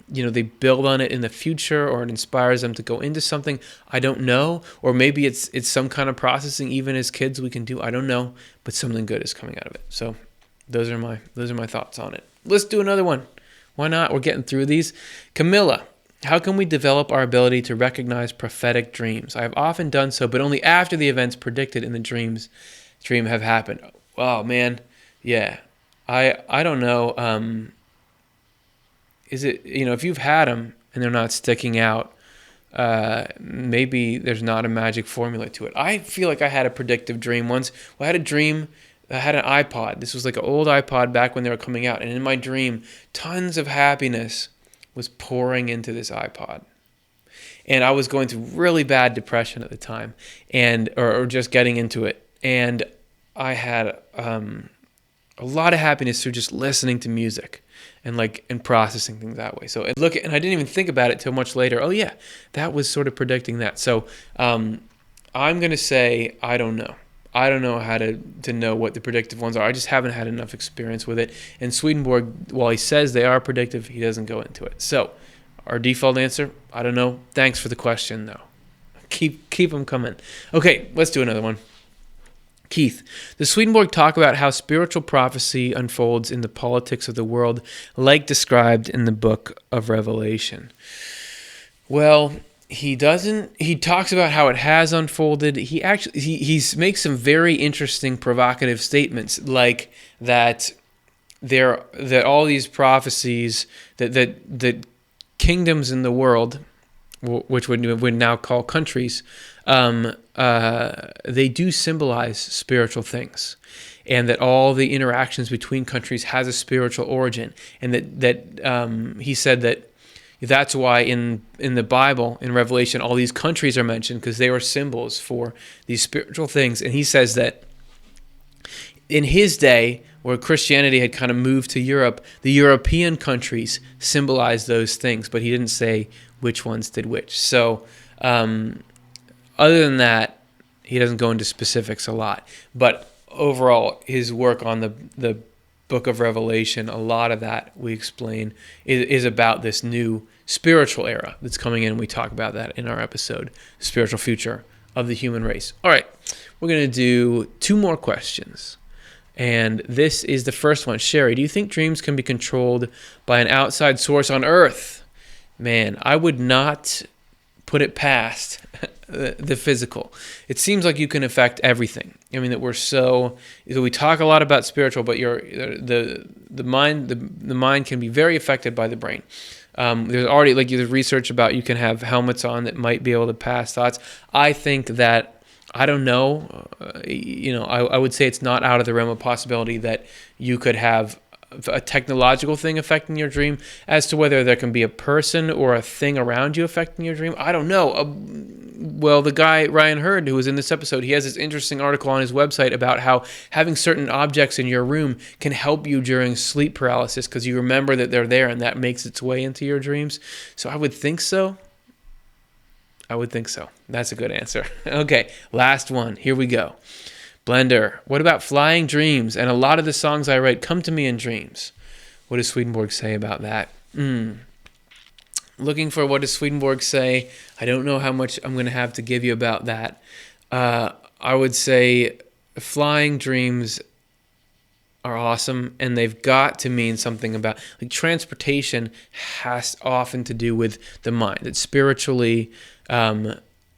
they build on it in the future, or it inspires them to go into something. I don't know. Or maybe it's some kind of processing even as kids we can do. I don't know. But something good is coming out of it. So those are my thoughts on it. Let's do another one. Why not? We're getting through these. Camilla, how can we develop our ability to recognize prophetic dreams? I have often done so, but only after the events predicted in the dream have happened. Oh, man. Yeah. I don't know. Is it, if you've had them and they're not sticking out, maybe there's not a magic formula to it. I feel like I had a predictive dream once. I had a dream. I had an iPod. This was like an old iPod back when they were coming out. And in my dream, tons of happiness was pouring into this iPod. And I was going through really bad depression at the time, or just getting into it. And I had a lot of happiness through just listening to music and processing things that way. So and I didn't even think about it till much later. Oh yeah, that was sort of predicting that. So I'm going to say I don't know. I don't know how to know what the predictive ones are. I just haven't had enough experience with it. And Swedenborg, while he says they are predictive, he doesn't go into it. So Our default answer, I don't know. Thanks for the question, though. Keep them coming. Okay, let's do another one. Keith, the Swedenborg talk about how spiritual prophecy unfolds in the politics of the world, like described in the book of Revelation. Well, he doesn't. He talks about how it has unfolded. He makes some very interesting, provocative statements, like that all these prophecies that kingdoms in the world, which would now call countries, they do symbolize spiritual things, and that all the interactions between countries has a spiritual origin, and that he said that's why in the Bible, in Revelation, all these countries are mentioned, because they were symbols for these spiritual things. And he says that in his day, where Christianity had kind of moved to Europe, the European countries symbolized those things, but he didn't say which ones did which. So other than that, he doesn't go into specifics a lot. But overall, his work on the book of Revelation, a lot of that we explain is about this new spiritual era that's coming in. We talk about that in our episode, the spiritual future of the human race. All right, we're going to do 2 more questions. And this is the first one. Sherry, do you think dreams can be controlled by an outside source on Earth? Man, I would not put it past the physical. It seems like you can affect everything. I mean, that we talk a lot about spiritual, but the mind can be very affected by the brain. There's already there's research about you can have helmets on that might be able to pass thoughts. I think that, I don't know, I would say it's not out of the realm of possibility that you could have a technological thing affecting your dream. As to whether there can be a person or a thing around you affecting your dream, I don't know. Well, the guy, Ryan Hurd, who was in this episode, he has this interesting article on his website about how having certain objects in your room can help you during sleep paralysis, because you remember that they're there and that makes its way into your dreams. So I would think so. That's a good answer. Okay, last one. Here we go. Blender, what about flying dreams? And a lot of the songs I write come to me in dreams. What does Swedenborg say about that? Looking for what does Swedenborg say. I don't know how much I'm going to have to give you about that. I would say flying dreams are awesome, and they've got to mean something about, transportation has often to do with the mind. That spiritually,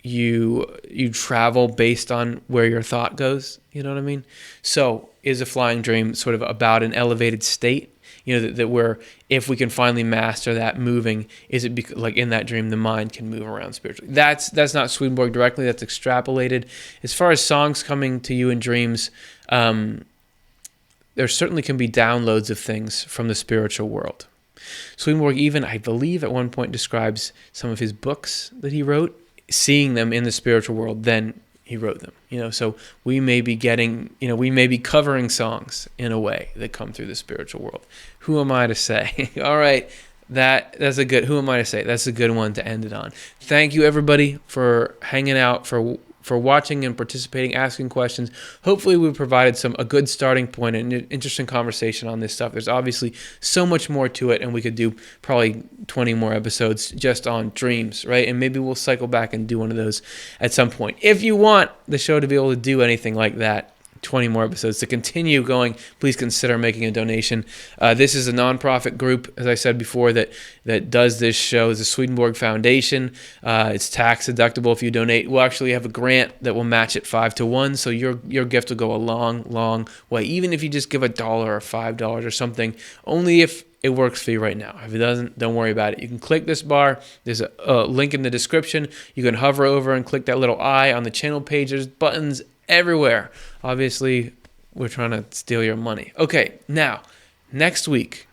you travel based on where your thought goes. You know what I mean? So is a flying dream sort of about an elevated state? That where if we can finally master that moving, is it in that dream the mind can move around spiritually? That's not Swedenborg directly. That's extrapolated. As far as songs coming to you in dreams, there certainly can be downloads of things from the spiritual world. Swedenborg even, I believe, at one point describes some of his books that he wrote, seeing them in the spiritual world, then he wrote them. So we may be covering songs in a way that come through the spiritual world. Who am I to say? All right, that's a good, who am I to say? That's a good one to end it on. Thank you, everybody, for hanging out, for watching and participating, asking questions. Hopefully we provided a good starting point and an interesting conversation on this stuff. There's obviously so much more to it, and we could do probably 20 more episodes just on dreams, right? And maybe we'll cycle back and do one of those at some point. If you want the show to be able to do anything like that, 20 more episodes to continue going, please consider making a donation. This is a nonprofit group, as I said before, that does this show. It's the Swedenborg Foundation. It's tax deductible if you donate. We'll actually have a grant that will match it 5-to-1, so your gift will go a long, long way. Even if you just give $1 or $5 or something, only if it works for you right now. If it doesn't, don't worry about it. You can click this bar. There's a link in the description. You can hover over and click that little eye on the channel page. There's buttons everywhere. Obviously, we're trying to steal your money. Okay, now, next week,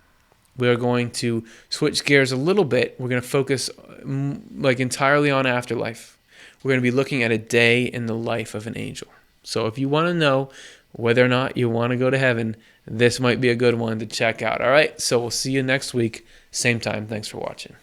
we're going to switch gears a little bit. We're going to focus entirely on afterlife. We're going to be looking at a day in the life of an angel. So if you want to know whether or not you want to go to heaven, this might be a good one to check out. All right, so we'll see you next week, same time. Thanks for watching.